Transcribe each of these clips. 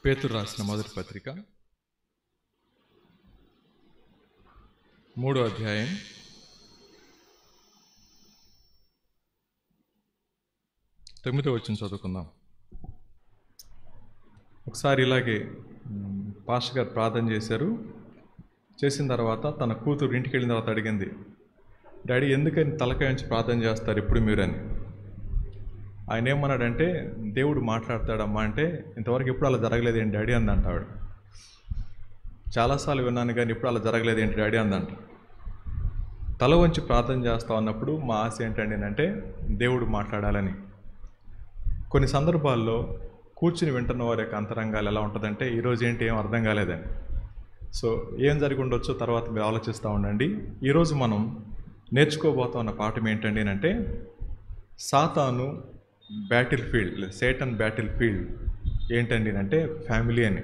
పేతురు రాసిన మొదటి పత్రిక 3వ అధ్యాయం 9వ వచనం చదువుకుందాం. ఒకసారి ఇలాగే పాస్టర్ గారు ప్రార్థన చేశారు. చేసిన తర్వాత తన కూతురు ఇంటికి వెళ్ళిన తర్వాత అడిగింది, డాడీ ఎందుకని తలకాయ నుంచి ప్రార్థన చేస్తారు ఎప్పుడు మీరని. ఆయన ఏమన్నాడంటే, దేవుడు మాట్లాడతాడమ్మా అంటే, ఇంతవరకు ఎప్పుడు అలా జరగలేదేంటి డాడీ అందంట ఆవిడ. చాలాసార్లు విన్నాను కానీ ఇప్పుడు అలా జరగలేదేంటి డాడీ అందంట. తల వంచి ప్రార్థన చేస్తా ఉన్నప్పుడు మా ఆశ ఏంటండి అంటే దేవుడు మాట్లాడాలని. కొన్ని సందర్భాల్లో కూర్చుని వింటున్న వారి యొక్క అంతరంగాలు ఎలా ఉంటుందంటే, ఈరోజు ఏంటి ఏం అర్థం కాలేదని. సో ఏం జరిగి ఉండొచ్చో తర్వాత మీరు ఆలోచిస్తూ ఉండండి. ఈరోజు మనం నేర్చుకోబోతున్న పాఠం ఏంటండి అంటే, సాతాను battle field, Satan battle field ఏంటండి అంటే ఫ్యామిలీ అని.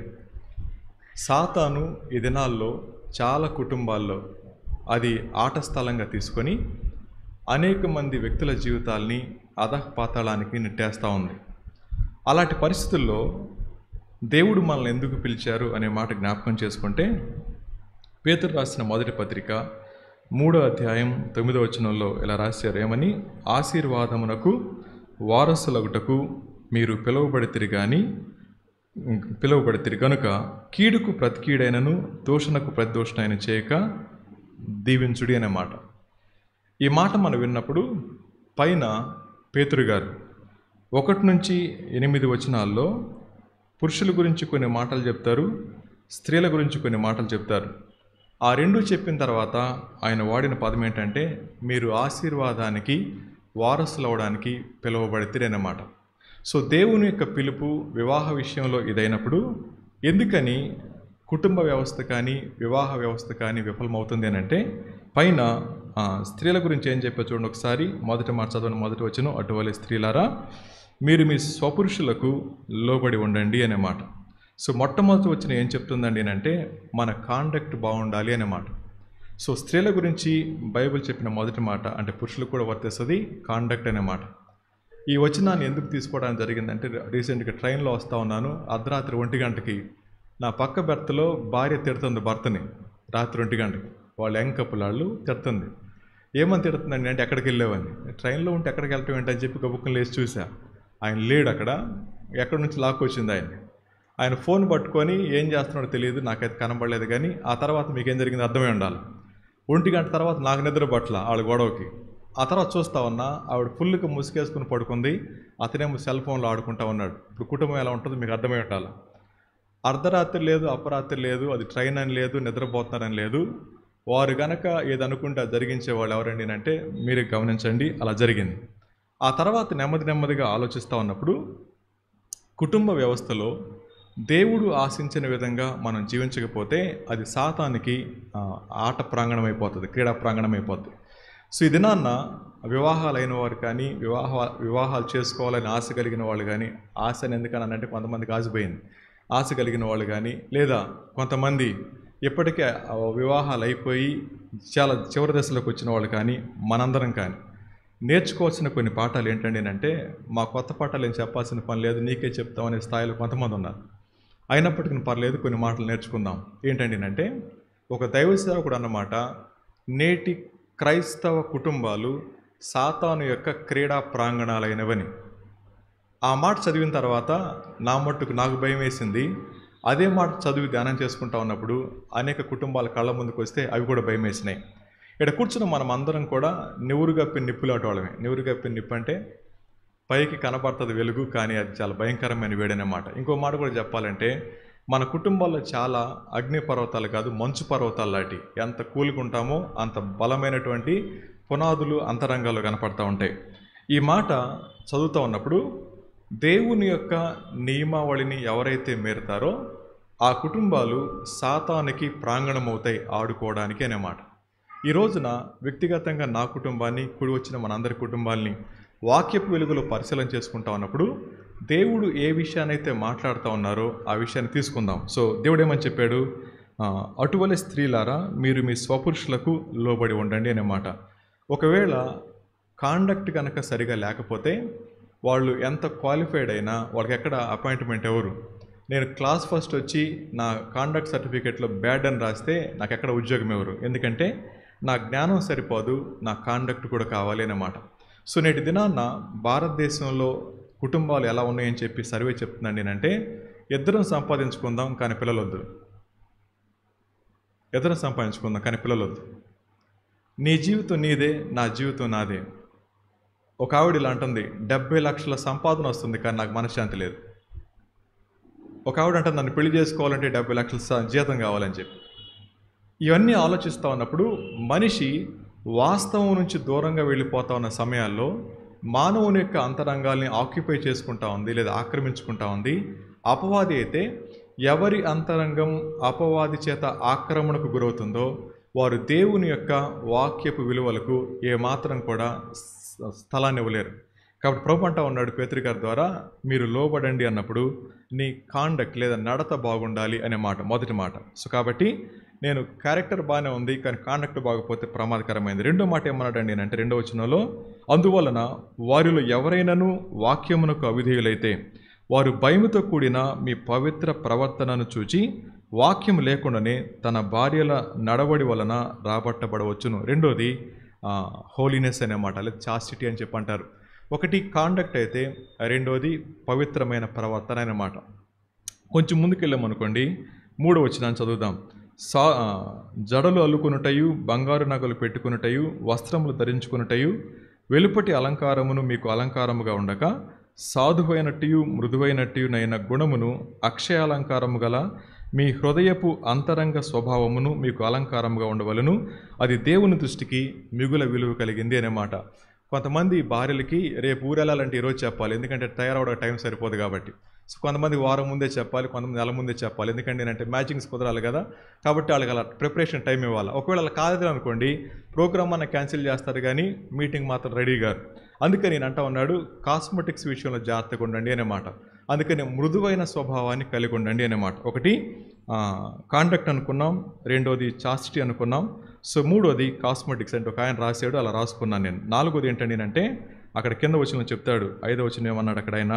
సాతాను ఈ దినాల్లో చాలా కుటుంబాల్లో అది ఆట స్థలంగా తీసుకొని అనేక మంది వ్యక్తుల జీవితాల్ని అధఃపాతాళానికి నెట్టేస్తూ ఉంది. అలాంటి పరిస్థితుల్లో దేవుడు మనల్ని ఎందుకు పిలిచారు అనే మాట జ్ఞాపకం చేసుకుంటే, పేతురు రాసిన మొదటి పత్రిక 3వ అధ్యాయం 9వ వచనంలో ఇలా రాశారు, ఏమని? ఆశీర్వాదమునకు వారసులగుటకు మీరు పిలువబడితిరి గనుక కీడుకు ప్రతి కీడైనను దూషణకు ప్రతి దూషణైన చేయక దీవించుడి అనే మాట. ఈ మాట మనం విన్నప్పుడు పైన పేతురు గారు 1 నుంచి 8 వచనాల్లో పురుషుల గురించి కొన్ని మాటలు చెప్తారు, స్త్రీల గురించి కొన్ని మాటలు చెప్తారు. ఆ రెండు చెప్పిన తర్వాత ఆయన వాడిన పదం ఏంటంటే, మీరు ఆశీర్వాదానికి వారసులు అవడానికి పిలువబడితే అన్నమాట. సో దేవుని యొక్క పిలుపు వివాహ విషయంలో ఇదైనప్పుడు ఎందుకని కుటుంబ వ్యవస్థ కానీ వివాహ వ్యవస్థ కానీ విఫలమవుతుంది అని అంటే, పైన స్త్రీల గురించి ఏం చెప్పారు చూడండి ఒకసారి. మొదటి మాట చదవని మొదటి వచనం, అటువలే స్త్రీలారా మీరు మీ స్వపురుషులకు లోబడి ఉండండి అనే మాట. సో మొట్టమొదటి వచ్చిన ఏం చెప్తుందండి అంటే, మన కాండక్ట్ బాగుండాలి అనే మాట. సో స్త్రీల గురించి బైబిల్ చెప్పిన మొదటి మాట అంటే పురుషులకు కూడా వర్తిస్తుంది కాండక్ట్ అనే మాట. ఈ వచనాన్ని ఎందుకు తీసుకోవడానికి జరిగిందంటే, రీసెంట్గా ట్రైన్లో వస్తూ ఉన్నాను. అర్ధరాత్రి 1 గంటకి నా పక్క బెర్త్లో భార్య తిడుతుంది భర్తని. రాత్రి 1 గంటకి వాళ్ళు యంగ్ కపుల్ వాళ్ళు తిడుతుంది. ఏమని తిడుతుందండి అంటే, ఎక్కడికి వెళ్ళావని. ట్రైన్లో ఉంటే ఎక్కడికి వెళ్ళటం ఏంటని చెప్పి గబుక్కుని లేచి చూసా, ఆయన లేడు అక్కడ. ఎక్కడి నుంచి లాక్కొచ్చింది ఆయన ఫోన్ పట్టుకొని ఏం చేస్తున్నాడో తెలియదు, నాకైతే కనబడలేదు. కానీ ఆ తర్వాత మీకేం జరిగింది అర్థమై ఉండాలి. 1 గంట తర్వాత నాకు నిద్ర పట్ల ఆవిడ గొడవకి. ఆ తర్వాత చూస్తూ ఉన్నా ఆవిడ ఫుల్గా ముసుగేసుకుని పడుకుంది, అతనేమో సెల్ ఫోన్లో ఆడుకుంటా ఉన్నాడు. ఇప్పుడు కుటుంబం ఎలా ఉంటుందో మీకు అర్థమై ఉండాలి. అర్ధరాత్రి లేదు, అపరాత్రి లేదు, అది ట్రైన్ అని లేదు, నిద్రపోతున్నారని లేదు. వారు గనక ఏదనుకుంటే అది జరిగించే వాళ్ళు ఎవరండి అంటే మీరు గమనించండి, అలా జరిగింది. ఆ తర్వాత నెమ్మదిగా ఆలోచిస్తూ ఉన్నప్పుడు కుటుంబ వ్యవస్థలో దేవుడు ఆశించిన విధంగా మనం జీవించకపోతే అది సాతానికి ఆట ప్రాంగణం అయిపోతుంది, క్రీడా ప్రాంగణం అయిపోతుంది. సో ఈ దినాన్న వివాహాలు అయిన వారు కానీ వివాహాలు చేసుకోవాలని ఆశ కలిగిన వాళ్ళు కానీ, ఆశని ఎందుకని అంటే కొంతమందికి ఆశపోయింది, ఆశ కలిగిన వాళ్ళు కానీ, లేదా కొంతమంది ఇప్పటికే వివాహాలు అయిపోయి చాలా చివరి దశలోకి వచ్చిన వాళ్ళు కానీ, మనందరం కానీ నేర్చుకోవాల్సిన కొన్ని పాఠాలు ఏంటండి అంటే, మా కొత్త పాఠాలు ఏం చెప్పాల్సిన పని లేదు, నీకే చెప్తామనే స్థాయిలో కొంతమంది ఉన్నారు. అయినప్పటికీ పర్లేదు, కొన్ని మాటలు నేర్చుకుందాం. ఏంటండి అంటే, ఒక దైవ సేవకుడు అన్నమాట, నేటి క్రైస్తవ కుటుంబాలు సాతాను యొక్క క్రీడా ప్రాంగణాలైనవని. ఆ మాట చదివిన తర్వాత నా మట్టుకు నాకు భయం వేసింది. అదే మాట చదివి ధ్యానం చేసుకుంటా ఉన్నప్పుడు అనేక కుటుంబాల కళ్ళ ముందుకు వస్తే అవి కూడా భయం వేసినాయి. ఇక్కడ కూర్చున్న మనం అందరం కూడా నివురు గప్పిన నిప్పులాట వాళ్ళమే. నివురు గప్పిన నిప్పు అంటే పైకి కనబడుతుంది వెలుగు, కానీ అది చాలా భయంకరమైన వేడనమాట. ఇంకో మాట కూడా చెప్పాలంటే, మన కుటుంబాల్లో చాలా అగ్ని పర్వతాలు కాదు, మంచు పర్వతాలు లాంటి. ఎంత కూలుకుంటామో అంత బలమైనటువంటి పునాదులు అంతరంగాలు కనపడతా ఉంటాయి. ఈ మాట చదువుతూ ఉన్నప్పుడు దేవుని యొక్క నియమావళిని ఎవరైతే మేరుతారో ఆ కుటుంబాలు సాతానికి ప్రాంగణమవుతాయి ఆడుకోవడానికి అనే మాట. ఈ రోజున వ్యక్తిగతంగా నా కుటుంబాన్ని, కూడి వచ్చిన మనందరి కుటుంబాల్ని వాక్యపు వెలుగులో పరిశీలన చేసుకుంటా ఉన్నప్పుడు దేవుడు ఏ విషయాన్నైతే మాట్లాడుతూ ఉన్నారో ఆ విషయాన్ని తీసుకుందాం. సో దేవుడు ఏమని చెప్పాడు? అటువలే స్త్రీలారా మీరు మీ స్వపురుషులకు లోబడి ఉండండి అనే మాట. ఒకవేళ కాండక్ట్ కనుక సరిగా లేకపోతే వాళ్ళు ఎంత క్వాలిఫైడ్ అయినా వాళ్ళకి ఎక్కడ అపాయింట్మెంట్ ఎవరు? నేను క్లాస్ ఫస్ట్ వచ్చి నా కాండక్ట్ సర్టిఫికేట్లో బ్యాడ్ అని రాస్తే నాకు ఎక్కడ ఉద్యోగం ఎవరు, ఎందుకంటే నా జ్ఞానం సరిపోదు, నా కాండక్ట్ కూడా కావాలి అన్నమాట. సో నేటి దినాన్న భారతదేశంలో కుటుంబాలు ఎలా ఉన్నాయని చెప్పి సర్వే చెప్తున్నాను నేనంటే, ఇద్దరం సంపాదించుకుందాం కానీ పిల్లలొద్దు, ఇద్దరం సంపాదించుకుందాం కానీ పిల్లలొద్దు, నీ జీవితం నీదే, నా జీవితం నాదే. ఒక ఆవిడ ఇలా అంటుంది, 70 లక్షల సంపాదన వస్తుంది కానీ నాకు మనశ్శాంతి లేదు. ఒక ఆవిడ అంటే నన్ను పెళ్లి చేసుకోవాలంటే 70 లక్షల జీతం కావాలని చెప్పి. ఇవన్నీ ఆలోచిస్తూ ఉన్నప్పుడు మనిషి వాస్తవం నుంచి దూరంగా వెళ్ళిపోతా ఉన్న సమయాల్లో మానవుని యొక్క అంతరంగాల్ని ఆక్యుపై చేసుకుంటా ఉంది లేదా ఆక్రమించుకుంటా ఉంది. అపవాది అయితే ఎవరి అంతరంగం అపవాది చేత ఆక్రమణకు గురవుతుందో వారు దేవుని యొక్క వాక్యపు విలువలకు ఏమాత్రం కూడా స్థలాన్ని ఇవ్వలేరు. కాబట్టి ప్రభు అంటా ఉన్నాడు పేతురు గారి ద్వారా, మీరు లోబడండి అన్నప్పుడు నీ కాండక్ట్ లేదా నడత బాగుండాలి అనే మాట, మొదటి మాట. సో కాబట్టి నేను క్యారెక్టర్ బాగానే ఉంది కానీ కాండక్ట్ బాగపోతే ప్రమాదకరమైంది. రెండో మాట ఏమన్నాడండి అంటే 2వ వచనంలో, అందువలన వారిలో ఎవరైనాను వాక్యమునకు అవిధేయులైతే వారు భయముతో కూడిన మీ పవిత్ర ప్రవర్తనను చూచి వాక్యం లేకుండానే తన భార్యల నడవడి వలన రాబట్టబడవచ్చును. రెండోది హోలీనెస్ అనే మాట, లేదా చాస్టిటీ అని చెప్పి అంటారు. ఒకటి కాండక్ట్ అయితే, రెండోది పవిత్రమైన ప్రవర్తన అన్నమాట. కొంచెం ముందుకెళ్ళామనుకోండి, 3వ వచనాన్ని చదువుదాం. జడలు అల్లుకొనుటయు, బంగారు నగలు పెట్టుకొనుటయు, వస్త్రములు ధరించుకొనుటయు, వెలుపటి అలంకారమును మీకు అలంకారముగా ఉండక సాధువైనట్టు మృదువైనట్టునైన గుణమును అక్షయాలంకారము గల మీ హృదయపు అంతరంగ స్వభావమును మీకు అలంకారముగా ఉండవలను, అది దేవుని దృష్టికి మిగుల విలువ కలిగింది అన్నమాట. కొంతమంది భార్యలకి రేపు ఊరెళ్ళాలంటే ఈరోజు చెప్పాలి, ఎందుకంటే తయారవడం టైం సరిపోదు కాబట్టి. సో కొంతమంది వారం ముందే చెప్పాలి, కొంతమంది నెల ముందే చెప్పాలి, ఎందుకంటే నేనంటే మ్యాచింగ్స్ కుదరాలి కదా. కాబట్టి వాళ్ళకి అలా ప్రిపరేషన్ టైం ఇవ్వాలి. ఒకవేళ అలా కాదు అనుకోండి, ప్రోగ్రామ్ అన్న క్యాన్సిల్ చేస్తారు కానీ మీటింగ్ మాత్రం రెడీ గారు. అందుకని నేను అంటా ఉన్నాడు, కాస్మెటిక్స్ విషయంలో జాగ్రత్తగా ఉండండి అనే మాట. అందుకని మృదువైన స్వభావాన్ని కలిగి ఉండండి అనే మాట. ఒకటి కాండక్ట్ అనుకున్నాం, రెండోది చాస్టిటీ అనుకున్నాం. సో 3వది కాస్మెటిక్స్ అంటే ఒక ఆయన రాశాడు, అలా రాసుకున్నాను నేను. 4వది ఏంటండి అంటే అక్కడ కింద వచనం చెప్తాడు, 5వ వచనం ఏమన్నాడు అక్కడ ఆయన,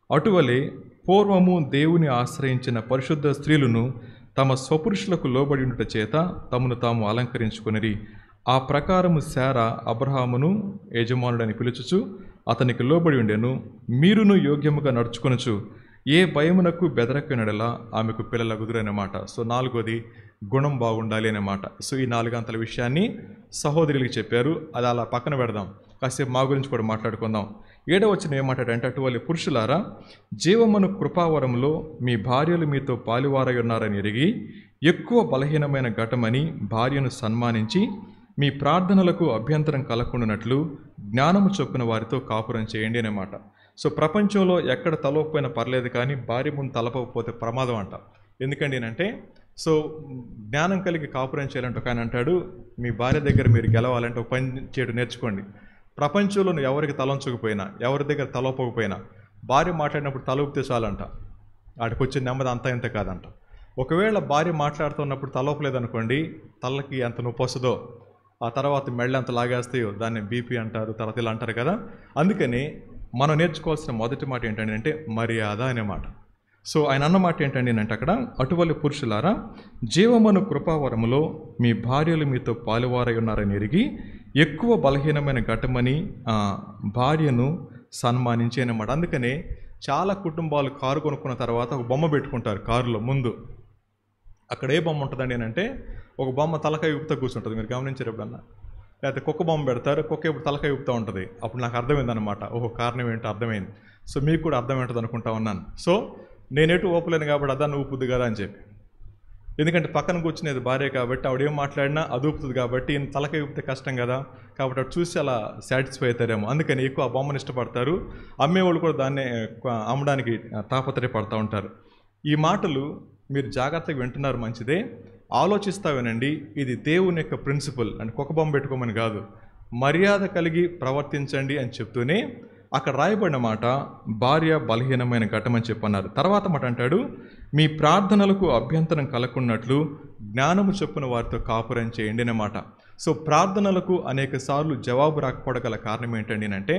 అటువలే పూర్వము దేవుని ఆశ్రయించిన పరిశుద్ధ స్త్రీలను తమ స్వపురుషులకు లోబడి ఉండుట చేత తమను తాము అలంకరించుకొనిరి. ఆ ప్రకారము శారా అబ్రహామును యజమానుడని పిలుచుచు అతనికి లోబడి ఉండెను. మీరును యోగ్యముగా నడుచుకొనుచు ఏ భయమునకు బెదరకనడలా ఆమెకు పిల్లలగుదురు అన్నమాట. సో 4వది గుణం బాగుండాలి అన్నమాట. సో ఈ 4 గంటల విషయాన్ని సహోదరులకి చెప్పారు, అది అలా పక్కన పెడదాం, కాసేపు మా గురించి కూడా మాట్లాడుకుందాం. 7వ వచనం ఏమంటాడంటే, అటువలే పురుషులారా జీవమును కృపావరములో మీ భార్యలు మీతో పాలువారై ఉన్నారని ఎరిగి ఎక్కువ బలహీనమైన ఘటమని భార్యను సన్మానించి మీ ప్రార్థనలకు అభ్యంతరం కలగకుండానట్లు జ్ఞానము చొప్పున వారితో కాపురం చేయండి అన్నమాట. సో ప్రపంచంలో ఎక్కడ తలవకపోయినా పర్లేదు కానీ భార్య ముందు తలపకపోతే ప్రమాదం అంట. ఎందుకండి అంటే, సో జ్ఞానం కలిగి కాపురం చేయాలంటే ఒక ఆయన అంటాడు, మీ భార్య దగ్గర మీరు గెలవాలంటే ఒక పని చేయడం నేర్చుకోండి. ప్రపంచంలో ఎవరికి తలంచకపోయినా, ఎవరి దగ్గర తలవకపోయినా భార్య మాట్లాడినప్పుడు తల ఊపితే చాలంట, వాడికి వచ్చే నెమ్మది అంతా ఇంత కాదంట. ఒకవేళ భార్య మాట్లాడుతున్నప్పుడు తలవపలేదనుకోండి, తలకి ఎంత నొప్పి వస్తుందో, ఆ తర్వాత మెళ్ళ ఎంత లాగేస్తాయో దాన్ని బీపీ అంటారు, తర్వాత ఇలా అంటారు కదా. అందుకని మనం నేర్చుకోవాల్సిన మొదటి మాట ఏంటంటే మర్యాద అనే మాట. సో ఆయన అన్నమాట ఏంటండి అంటే అక్కడ, అటువలి పురుషులారా జీవమును కృపావరములో మీ భార్యలు మీతో పాలువారై ఉన్నారని ఎరిగి ఎక్కువ బలహీనమైన ఘటమని భార్యను సన్మానించి అన్నమాట. అందుకనే చాలా కుటుంబాలు కారు కొనుక్కున్న తర్వాత ఒక బొమ్మ పెట్టుకుంటారు కారులో ముందు. అక్కడ ఏ బొమ్మ ఉంటుందండి అంటే, ఒక బొమ్మ తలకాయ ఊపుతూ కూర్చుంటుంది, మీరు గమనించారు ఎప్పుడన్నా? లేకపోతే కుక్క బొమ్మ పెడతారు, కుక్క ఇప్పుడు తలకాయ ఊపుతూ ఉంటుంది. అప్పుడు నాకు అర్థమైందనమాట, ఓహో కారణం ఏంటో అర్థమైంది. సో మీకు కూడా అర్థం ఏంటో అనుకుంటా ఉన్నాను. సో నేను ఎటు ఊపలేను కాబట్టి అదాన్ని ఊపుద్ది కదా అని చెప్పి, ఎందుకంటే పక్కన కూర్చునేది భార్య కాబట్టి ఆవిడ ఏం మాట్లాడినా అది ఊపుతుంది కాబట్టి ఈయన తలకాయ ఊపితే కష్టం కదా. కాబట్టి అటు చూసి అలా సాటిస్ఫై అవుతారేమో, అందుకని ఎక్కువ ఆ బొమ్మను ఇష్టపడతారు. అమ్మేవాళ్ళు కూడా దాన్ని అమ్మడానికి తాపత్రయపడతా ఉంటారు. ఈ మాటలు మీరు జాగ్రత్తగా వింటున్నారు, మంచిదే, ఆలోచిస్తా వినండి. ఇది దేవుని యొక్క ప్రిన్సిపల్, అంటే కుక్క బొమ్మ పెట్టుకోమని కాదు, మర్యాద కలిగి ప్రవర్తించండి అని చెప్తూనే అక్కడ రాయబడిన మాట భార్య బలహీనమైన ఘటమని చెప్పన్నారు. తర్వాత మాట అంటాడు, మీ ప్రార్థనలకు అభ్యంతరం కలగకున్నట్లు జ్ఞానము చొప్పున వారితో కాపురం చేయండి అన్నమాట. సో ప్రార్థనలకు అనేక సార్లు జవాబు రాకపోవడం గల కారణం ఏంటండి అంటే,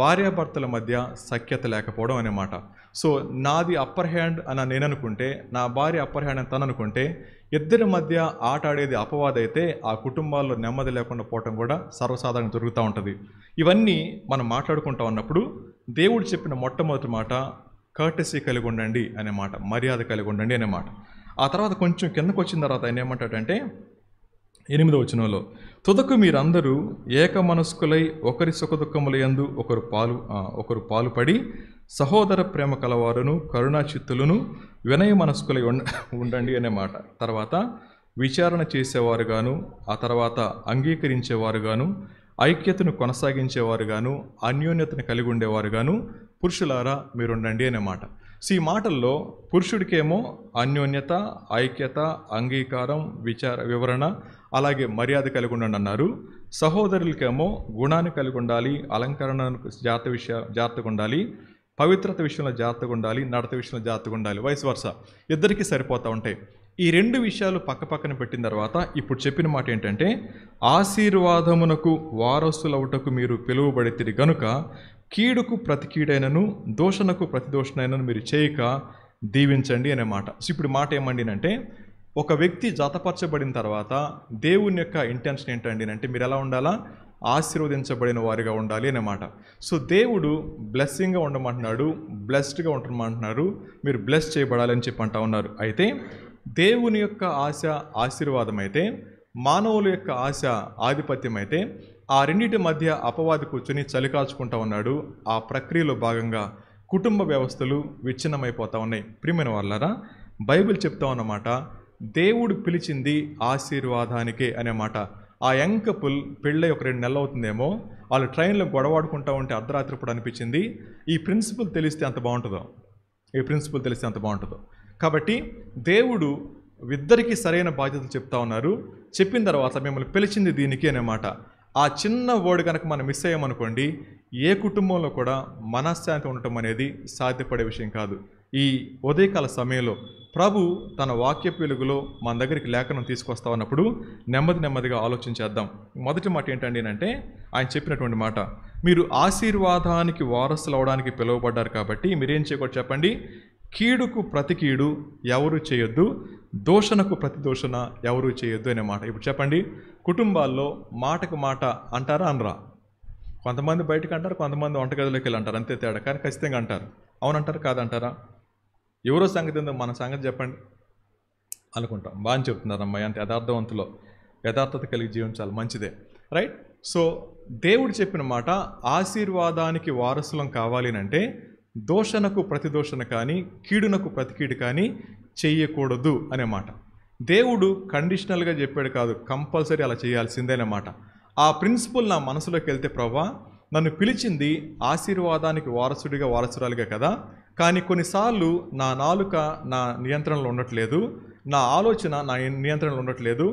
భార్యాభర్తల మధ్య సఖ్యత లేకపోవడం అనే మాట. సో నాది అప్పర్ హ్యాండ్ అని నేను అనుకుంటే, నా భార్య అప్పర్ హ్యాండ్ అని తను అనుకుంటే, ఇద్దరి మధ్య ఆట ఆడేది అపవాదైతే ఆ కుటుంబాల్లో నెమ్మది లేకుండా పోవటం కూడా సర్వసాధారణంగా జరుగుతూ ఉంటుంది. ఇవన్నీ మనం మాట్లాడుకుంటూ ఉన్నప్పుడు దేవుడు చెప్పిన మొట్టమొదటి మాట కర్టసీ కలిగి ఉండండి అనే మాట, మర్యాద కలిగి ఉండండి అనే మాట. ఆ తర్వాత కొంచెం కిందకు వచ్చిన తర్వాత ఆయన ఏమంటాడంటే 8వ వచనంలో, తుదకు మీరందరూ ఏక మనస్కులై ఒకరి సుఖదుఖముల యందు ఒకరు పాలుపడి సహోదర ప్రేమ కలవారును కరుణా చిత్తులను వినయ మనస్కులై ఉండండి అనే మాట. తర్వాత విచారణ చేసేవారుగాను, ఆ తర్వాత అంగీకరించేవారుగాను, ఐక్యతను కొనసాగించేవారుగాను, అన్యోన్యతను కలిగి ఉండేవారుగాను పురుషులారా మీరుండండి అనే మాట. సో ఈ మాటల్లో పురుషుడికేమో అన్యోన్యత, ఐక్యత, అంగీకారం, వివరణ, అలాగే మర్యాద కలిగి ఉండండి అన్నారు. సహోదరులకేమో గుణాన్ని కలిగి ఉండాలి, అలంకరణకు జాగ్రత్తగా ఉండాలి, పవిత్రత విషయంలో జాగ్రత్తగా ఉండాలి, నడత విషయంలో జాగ్రత్తగా ఉండాలి, వైస్ వర్స ఇద్దరికీ సరిపోతూ ఉంటాయి. ఈ రెండు విషయాలు పక్క పక్కన పెట్టిన తర్వాత ఇప్పుడు చెప్పిన మాట ఏంటంటే, ఆశీర్వాదమునకు వారసులవుటకు మీరు పిలువబడితిరి గనుక కీడుకు ప్రతి కీడైనను దోషణకు ప్రతి దోషణైనను మీరు చేయక దీవించండి అనే మాట. సో ఇప్పుడు మాట ఏమండినంటే, ఒక వ్యక్తి జతపరచబడిన తర్వాత దేవుని యొక్క ఇంటెన్షన్ ఏంటండి అంటే మీరు ఎలా ఉండాలా, ఆశీర్వదించబడిన వారిగా ఉండాలి అన్నమాట. సో దేవుడు బ్లెస్సింగ్గా ఉండమంటున్నాడు, బ్లెస్డ్గా ఉండమంటున్నారు, మీరు బ్లెస్ చేయబడాలని చెప్పి అంటా ఉన్నారు. అయితే దేవుని యొక్క ఆశ ఆశీర్వాదం అయితే, మానవుల యొక్క ఆశ ఆధిపత్యం అయితే, ఆ రెండింటి మధ్య అపవాది కూర్చొని చలికాచుకుంటా ఉన్నాడు. ఆ ప్రక్రియలో భాగంగా కుటుంబ వ్యవస్థలు విచ్ఛిన్నమైపోతూ ఉన్నాయి. ప్రియమైన వాళ్ళారా, బైబిల్ చెప్తా ఉన్నమాట, దేవుడు పిలిచింది ఆశీర్వాదానికే అనే మాట. ఆ యంగ్ కపుల్ పెళ్ళై ఒక 2 నెలలు అవుతుందేమో, వాళ్ళు ట్రైన్లో గొడవాడుకుంటూ ఉంటే అర్ధరాత్రి ఇప్పుడు అనిపించింది, ఈ ప్రిన్సిపల్ తెలిస్తే అంత బాగుంటుందో. కాబట్టి దేవుడు ఇద్దరికీ సరైన బాధ్యతలు చెప్తా ఉన్నారు. చెప్పిన తర్వాత మిమ్మల్ని పిలిచింది దీనికి అనే మాట. ఆ చిన్న వర్డ్ కనుక మనం మిస్ అయ్యామనుకోండి, ఏ కుటుంబంలో కూడా మనశ్శాంతి ఉండటం అనేది సాధ్యపడే విషయం కాదు. ఈ ఉదయకాల సమయంలో ప్రభు తన వాక్యపు వెలుగులో మన దగ్గరికి లేఖనం తీసుకొస్తా ఉన్నప్పుడు నెమ్మదిగా ఆలోచించేద్దాం. మొదటి మాట ఏంటండి అంటే, ఆయన చెప్పినటువంటి మాట, మీరు ఆశీర్వాదానికి వారసులు అవడానికి పిలువబడ్డారు కాబట్టి మీరేం చేయకూడదు చెప్పండి, కీడుకు ప్రతి కీడు ఎవరు చేయొద్దు, దోషణకు ప్రతి దోషణ ఎవరు చేయొద్దు అనే మాట. ఇప్పుడు చెప్పండి, కుటుంబాల్లో మాటకు మాట అంటారా అనరా? కొంతమంది బయటకు అంటారు, కొంతమంది వంటగదిలోకి వెళ్ళి అంటారు, అంతే తేడా. కానీ ఖచ్చితంగా అంటారు. అవునంటారు కాదంటారా? ఎవరో సంగతి ఏందో మన సంగతి చెప్పండి అనుకుంటాం. బాగా చెప్తున్నారు అమ్మాయి అంటే యథార్థత కలిగి జీవించాలి, మంచిదే, రైట్? సో దేవుడు చెప్పిన మాట, ఆశీర్వాదానికి వారసులం కావాలి అంటే దోషణకు ప్రతి దోషణ కానీ కీడునకు ప్రతి కీడు కానీ చెయ్యకూడదు అనే మాట. దేవుడు కండిషనల్గా చెప్పాడు కాదు, కంపల్సరీ అలా చేయాల్సిందేనమాట. ఆ ప్రిన్సిపల్ నా మనసులోకి వెళ్తే, ప్రభా నన్ను పిలిచింది ఆశీర్వాదానికి వారసురాలిగా కదా, కానీ కొన్నిసార్లు నా నాలుక నా నియంత్రణలో ఉండట్లేదు, నా ఆలోచన నా నియంత్రణలో ఉండట్లేదు,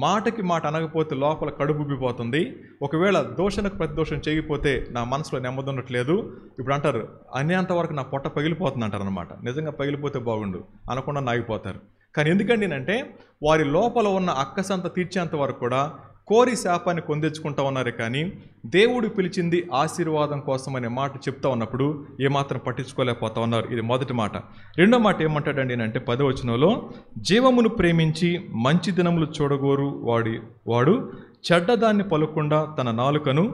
మాటకి మాట అనకపోతే లోపల కడుపుబ్బిపోతుంది, ఒకవేళ దోషణకు ప్రతి దోషం చేయకపోతే నా మనసులో నెమ్మది ఉండట్లేదు. ఇప్పుడు అంటారు అనేంతవరకు నా పొట్ట పగిలిపోతుంది అంటారు అనమాట. నిజంగా పగిలిపోతే బాగుండు అనకుండా నాగిపోతారు. కానీ ఎందుకండి అంటే వారి లోపల ఉన్న అక్కసంత తీర్చేంత వరకు కూడా కోరి శాపాన్ని కొందెచ్చుకుంటా ఉన్నారు. కానీ దేవుడు పిలిచింది ఆశీర్వాదం కోసం అనే మాట చెప్తా ఉన్నప్పుడు ఏమాత్రం పట్టించుకోలేకపోతా ఉన్నారు. ఇది మొదటి మాట. రెండో మాట ఏమంటాడండి అంటే 10వ వచనంలో, జీవమును ప్రేమించి మంచి దినములు చూడగోరు వాడు చెడ్డదాన్ని పలుకుండా తన నాలుకను,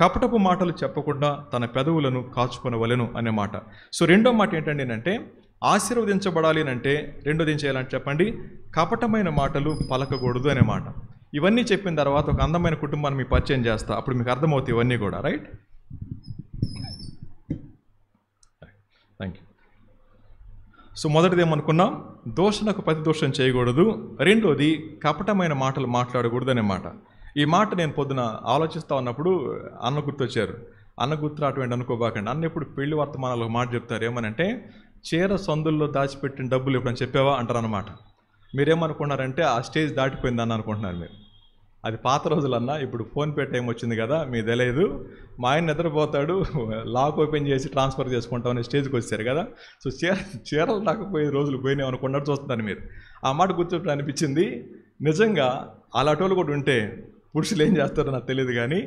కపటపు మాటలు చెప్పకుండా తన పెదవులను కాచుకొనవలెను అనే మాట. సో రెండో మాట ఏంటండి అంటే, ఆశీర్వదించబడాలి అంటే రెండోది ఏం చేయాలంటే చెప్పండి, కపటమైన మాటలు పలకకూడదు అనే మాట. ఇవన్నీ చెప్పిన తర్వాత ఒక అందమైన కుటుంబాన్ని మీకు పరిచయం చేస్తా, అప్పుడు మీకు అర్థమవుతాయి ఇవన్నీ కూడా, రైట్? Thank you. సో మొదటిది ఏమనుకున్నాం, దోషణకు ప్రతి దోషం చేయకూడదు. రెండోది కపటమైన మాటలు మాట్లాడకూడదు అనే మాట. ఈ మాట నేను పొద్దున ఆలోచిస్తూ ఉన్నప్పుడు అన్న గుర్తొచ్చారు. అన్న గుర్తు అటువంటి అనుకోబాకండి. అన్న ఎప్పుడు పెళ్లి వర్తమానాలు ఒక మాట చెప్తారు, ఏమనంటే చీర సందుల్లో దాచిపెట్టిన డబ్బులు ఎప్పుడని చెప్పావా అంటారు అన్నమాట. మీరేమనుకున్నారంటే ఆ స్టేజ్ దాటిపోయిందని అనుకుంటున్నారు మీరు. అది పాత రోజులన్నా, ఇప్పుడు ఫోన్పే టైం వచ్చింది కదా, మీకు తెలియదు. మా ఆయన నిద్రపోతాడు, లాక్ ఓపెన్ చేసి ట్రాన్స్ఫర్ చేసుకుంటామనే స్టేజ్కి వచ్చారు కదా. సో చీరలు దాకపోయే రోజులు పోయినాయి అనుకున్నట్టు చూస్తున్నారు మీరు. ఆ మాట గుర్తుపెట్టు అనిపించింది. నిజంగా అలాంటి వాళ్ళు కూడా ఉంటే పురుషులు ఏం చేస్తారో నాకు తెలియదు, కానీ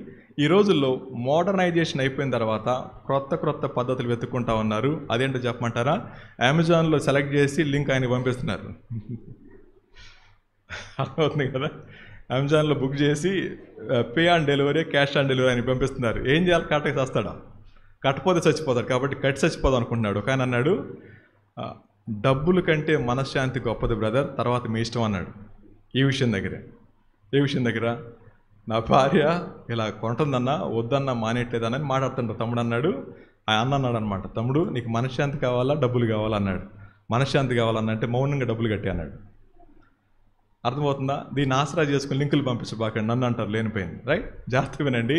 ఈ రోజుల్లో మోడర్నైజేషన్ అయిపోయిన తర్వాత క్రొత్త పద్ధతులు వెతుక్కుంటా ఉన్నారు. అదేంటో చెప్పమంటారా? అమెజాన్లో సెలెక్ట్ చేసి లింక్ ఆయన పంపిస్తున్నారు. అర్థమవుతుంది కదా? అమెజాన్లో బుక్ చేసి pay on delivery, cash on delivery అని పంపిస్తున్నారు. ఏం చేయాలి? కట్టకి చస్తాడా? కట్టపోతే చచ్చిపోతాడు, కాబట్టి కట్టి చచ్చిపోదాం అనుకుంటున్నాడు. కానీ అన్నాడు, డబ్బుల కంటే మనశ్శాంతి గొప్పది బ్రదర్, తర్వాత మీ ఇష్టం అన్నాడు. ఏ విషయం దగ్గర నా భార్య ఇలా కొంటుందన్నా వద్దన్నా మానేట్లేదన్నని మాట్లాడుతుంటారు. తమ్ముడు అన్నాడు, అన్నాడు అనమాట, తమ్ముడు నీకు మనశ్శాంతి కావాలా డబ్బులు కావాలా అన్నాడు. మనశ్శాంతి కావాలన్నంటే మౌనంగా డబ్బులు కట్టి అన్నాడు. అర్థమవుతుందా? దీన్ని ఆసరా చేసుకుని లింకులు పంపించబాకండి, నన్ను అంటారు లేనిపోయింది. రైట్? జాగ్రత్తగా వినండి.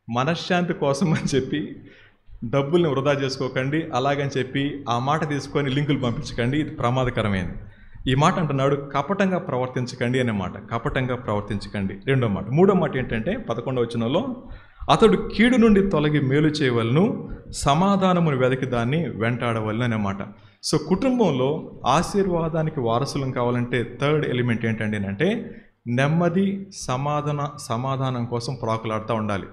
మనశ్శాంతి కోసం అని చెప్పి డబ్బుల్ని వృధా చేసుకోకండి, అలాగని చెప్పి ఆ మాట తీసుకొని లింకులు పంపించకండి, ఇది ప్రమాదకరమైనది. ఈ మాట అంటున్నాడు, కపటంగా ప్రవర్తించకండి అనే మాట. కపటంగా ప్రవర్తించకండి. రెండో మాట. మూడో మాట ఏంటంటే 11వ వచనంలో, అతడు కీడు నుండి తొలగి మేలు చేయవలను, సమాధానమును వెదకి దాన్ని వెంటాడవలను అనే మాట. సో కుటుంబంలో ఆశీర్వాదానికి వారసులం కావాలంటే థర్డ్ ఎలిమెంట్ ఏంటండి అంటే నెమ్మది, సమాధానం కోసం ప్రాకులాడుతూ ఉండాలి.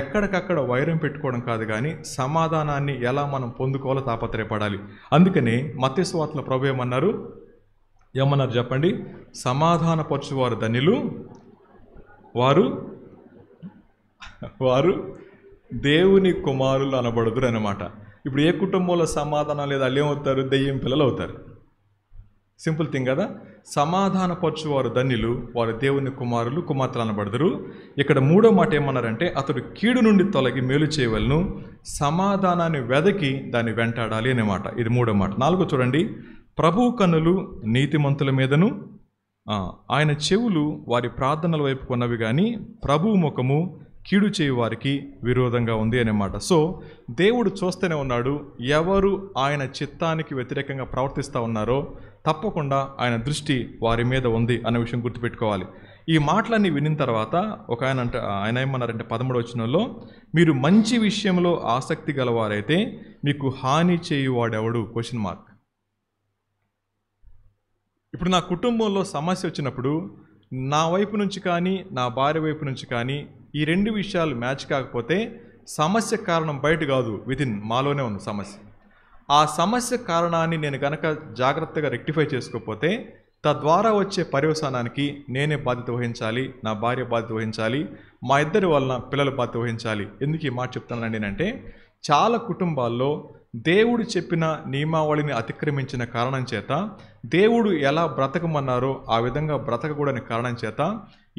ఎక్కడికక్కడ వైరం పెట్టుకోవడం కాదు, కానీ సమాధానాన్ని ఎలా మనం పొందుకోవాలో తాపత్రయపడాలి. అందుకని మత్తయి సువార్తలో ప్రభు ఏమన్నారు చెప్పండి? సమాధానపరచువారు ధన్యులు, వారు దేవుని కుమారులు అనబడుదురు అన్నమాట. ఇప్పుడు ఏ కుటుంబంలో సమాధానం లేదు, వాళ్ళు ఏమవుతారు? దెయ్యం పిల్లలు అవుతారు. సింపుల్ థింగ్ కదా? సమాధానపరచువారు ధన్యులు, వారు దేవుని కుమారులు కుమార్తెలు అనబడదురు. ఇక్కడ మూడో మాట ఏమన్నారంటే, అతడు కీడు నుండి తొలగి మేలు చేయవలను, సమాధానాన్ని వెదకి దాన్ని వెంటాడాలి అనే మాట. ఇది మూడో మాట. నాలుగో చూడండి, ప్రభువు కన్నులు నీతిమంతుల మీదను, ఆయన చెవులు వారి ప్రార్థనల వైపు కొన్నవి, కానీ ప్రభువు ముఖము కీడు చేయు వారికి విరోధంగా ఉంది అన్నమాట. సో దేవుడు చూస్తూనే ఉన్నాడు, ఎవరు ఆయన చిత్తానికి వ్యతిరేకంగా ప్రవర్తిస్తూ ఉన్నారో తప్పకుండా ఆయన దృష్టి వారి మీద ఉంది అన్న విషయం గుర్తుపెట్టుకోవాలి. ఈ మాటలన్నీ వినిన తర్వాత ఆయన ఏమన్నారంటే 13వ వచనంలో, మీరు మంచి విషయంలో ఆసక్తి గలవారైతే మీకు హాని చేయువాడెవడు? Question mark. ఇప్పుడు నా కుటుంబంలో సమస్య వచ్చినప్పుడు నా వైపు నుంచి కానీ నా భార్య వైపు నుంచి కానీ ఈ రెండు విషయాలు మ్యాచ్ కాకపోతే సమస్య కారణం బయట కాదు, వితిన్ మాలోనే ఉంది సమస్య. ఆ సమస్య కారణాన్ని నేను కనుక జాగ్రత్తగా రెక్టిఫై చేసుకోకపోతే తద్వారా వచ్చే పర్యవసానానికి నేనే బాధ్యత వహించాలి, నా భార్య బాధ్యత వహించాలి, మా ఇద్దరి వలన పిల్లల బాధ్యత వహించాలి. ఎందుకు ఈ మాట చెప్తానండి అంటే, చాలా కుటుంబాల్లో దేవుడు చెప్పిన నియమావళిని అతిక్రమించిన కారణం చేత, దేవుడు ఎలా బ్రతకమన్నారో ఆ విధంగా బ్రతకకూడని కారణం చేత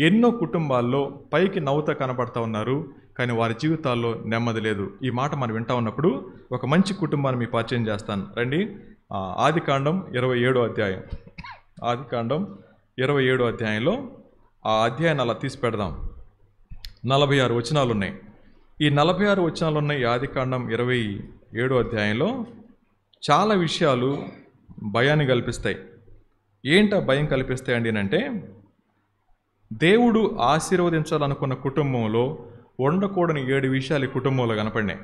ఎన్నో కుటుంబాల్లో పైకి నవ్వుతా కనబడతా ఉన్నారు, కానీ వారి జీవితాల్లో నెమ్మది లేదు. ఈ మాట మనం వింటా ఉన్నప్పుడు ఒక మంచి కుటుంబాన్ని మీకు పరిచయం చేస్తాను రండి. ఆదికాండం 27వ అధ్యాయం. ఆదికాండం 27వ అధ్యాయంలో ఆ అధ్యాయాన్ని అలా తీసి పెడదాం. 46 వచనాలు ఉన్నాయి. ఈ 46 వచనాలు ఉన్నాయి ఆదికాండం 27వ అధ్యాయంలో. చాలా విషయాలు భయాన్ని కల్పిస్తాయి. ఏంటా భయం కల్పిస్తాయండి అంటే, దేవుడు ఆశీర్వదించాలనుకున్న కుటుంబంలో ఉండకూడని 7 విషయాలు ఈ కుటుంబంలో కనపడినాయి.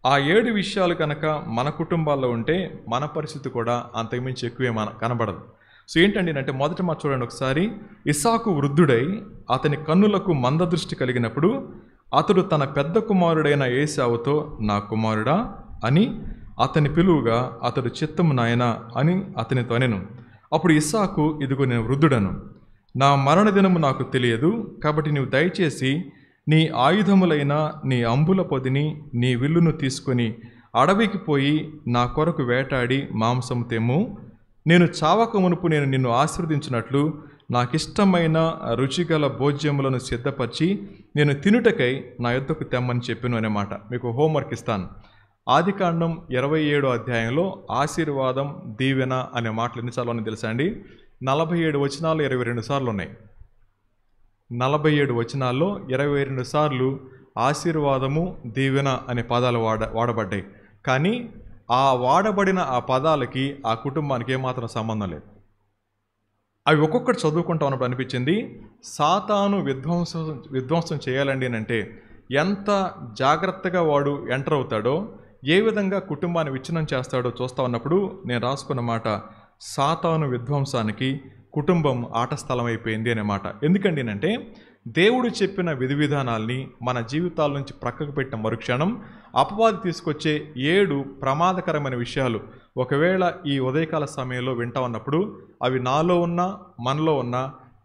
ఆ 7 విషయాలు కనుక మన కుటుంబాల్లో ఉంటే మన పరిస్థితి కూడా అంతకుమించి ఎక్కువే కనబడదు. సో ఏంటండి అంటే, మొదట మాట చూడండి ఒకసారి. ఇస్సాకు వృద్ధుడై అతని కన్నులకు మందదృష్టి కలిగినప్పుడు అతడు తన పెద్ద కుమారుడైన ఏశావుతో, నా కుమారుడా అని అతని పిలువుగా, అతడు చిత్తము నాయనా అని అతనితో అనెను. అప్పుడు ఇస్సాకు, ఇదిగో నేను వృద్ధుడను, నా మరణ దినము నాకు తెలియదు, కాబట్టి నీవు దయచేసి నీ ఆయుధములైన నీ అంబుల పొదిని నీ విల్లును తీసుకొని అడవికి పోయి నా కొరకు వేటాడి మాంసము తెమ్ము. నేను చావక మునుపు నేను నిన్ను ఆశీర్వదించినట్లు నాకిష్టమైన రుచిగల భోజ్యములను సిద్ధపరిచి నేను తినుటకై నా యొద్దకు తెమ్మని చెప్పాను అనే మాట. మీకు హోంవర్క్ ఇస్తాను. ఆదికాండం 27వ అధ్యాయంలో ఆశీర్వాదం, దీవెన అనే మాటలు ఎన్నిసార్లు ఉన్నాయి తెలుసా అండి? 47 వచనాలు 22 సార్లు ఉన్నాయి. 47 వచనాల్లో 22 సార్లు ఆశీర్వాదము, దీవెన అనే పదాలు వాడబడ్డాయి. కానీ ఆ వాడబడిన ఆ పదాలకి ఆ కుటుంబానికి ఏమాత్రం సంబంధం లేదు. అవి ఒక్కొక్కటి చదువుకుంటా ఉన్నప్పుడు అనిపించింది, సాతాను విధ్వంసం చేయాలండి అంటే ఎంత జాగ్రత్తగా వాడు ఎంటర్ అవుతాడో, ఏ విధంగా కుటుంబాన్ని విచ్ఛిన్నం చేస్తాడో చూస్తూ ఉన్నప్పుడు నేను రాసుకున్న మాట, సాతాను విధ్వంసానికి కుటుంబం ఆట స్థలం అయిపోయింది అనే మాట. ఎందుకండి అంటే, దేవుడు చెప్పిన విధి విధానాల్ని మన జీవితాల నుంచి ప్రక్కకు పెట్టిన మరుక్షణం అపవాది తీసుకొచ్చే 7 ప్రమాదకరమైన విషయాలు ఒకవేళ ఈ ఉదయకాల సమయంలో వింటా ఉన్నప్పుడు అవి నాలో ఉన్నా మనలో ఉన్నా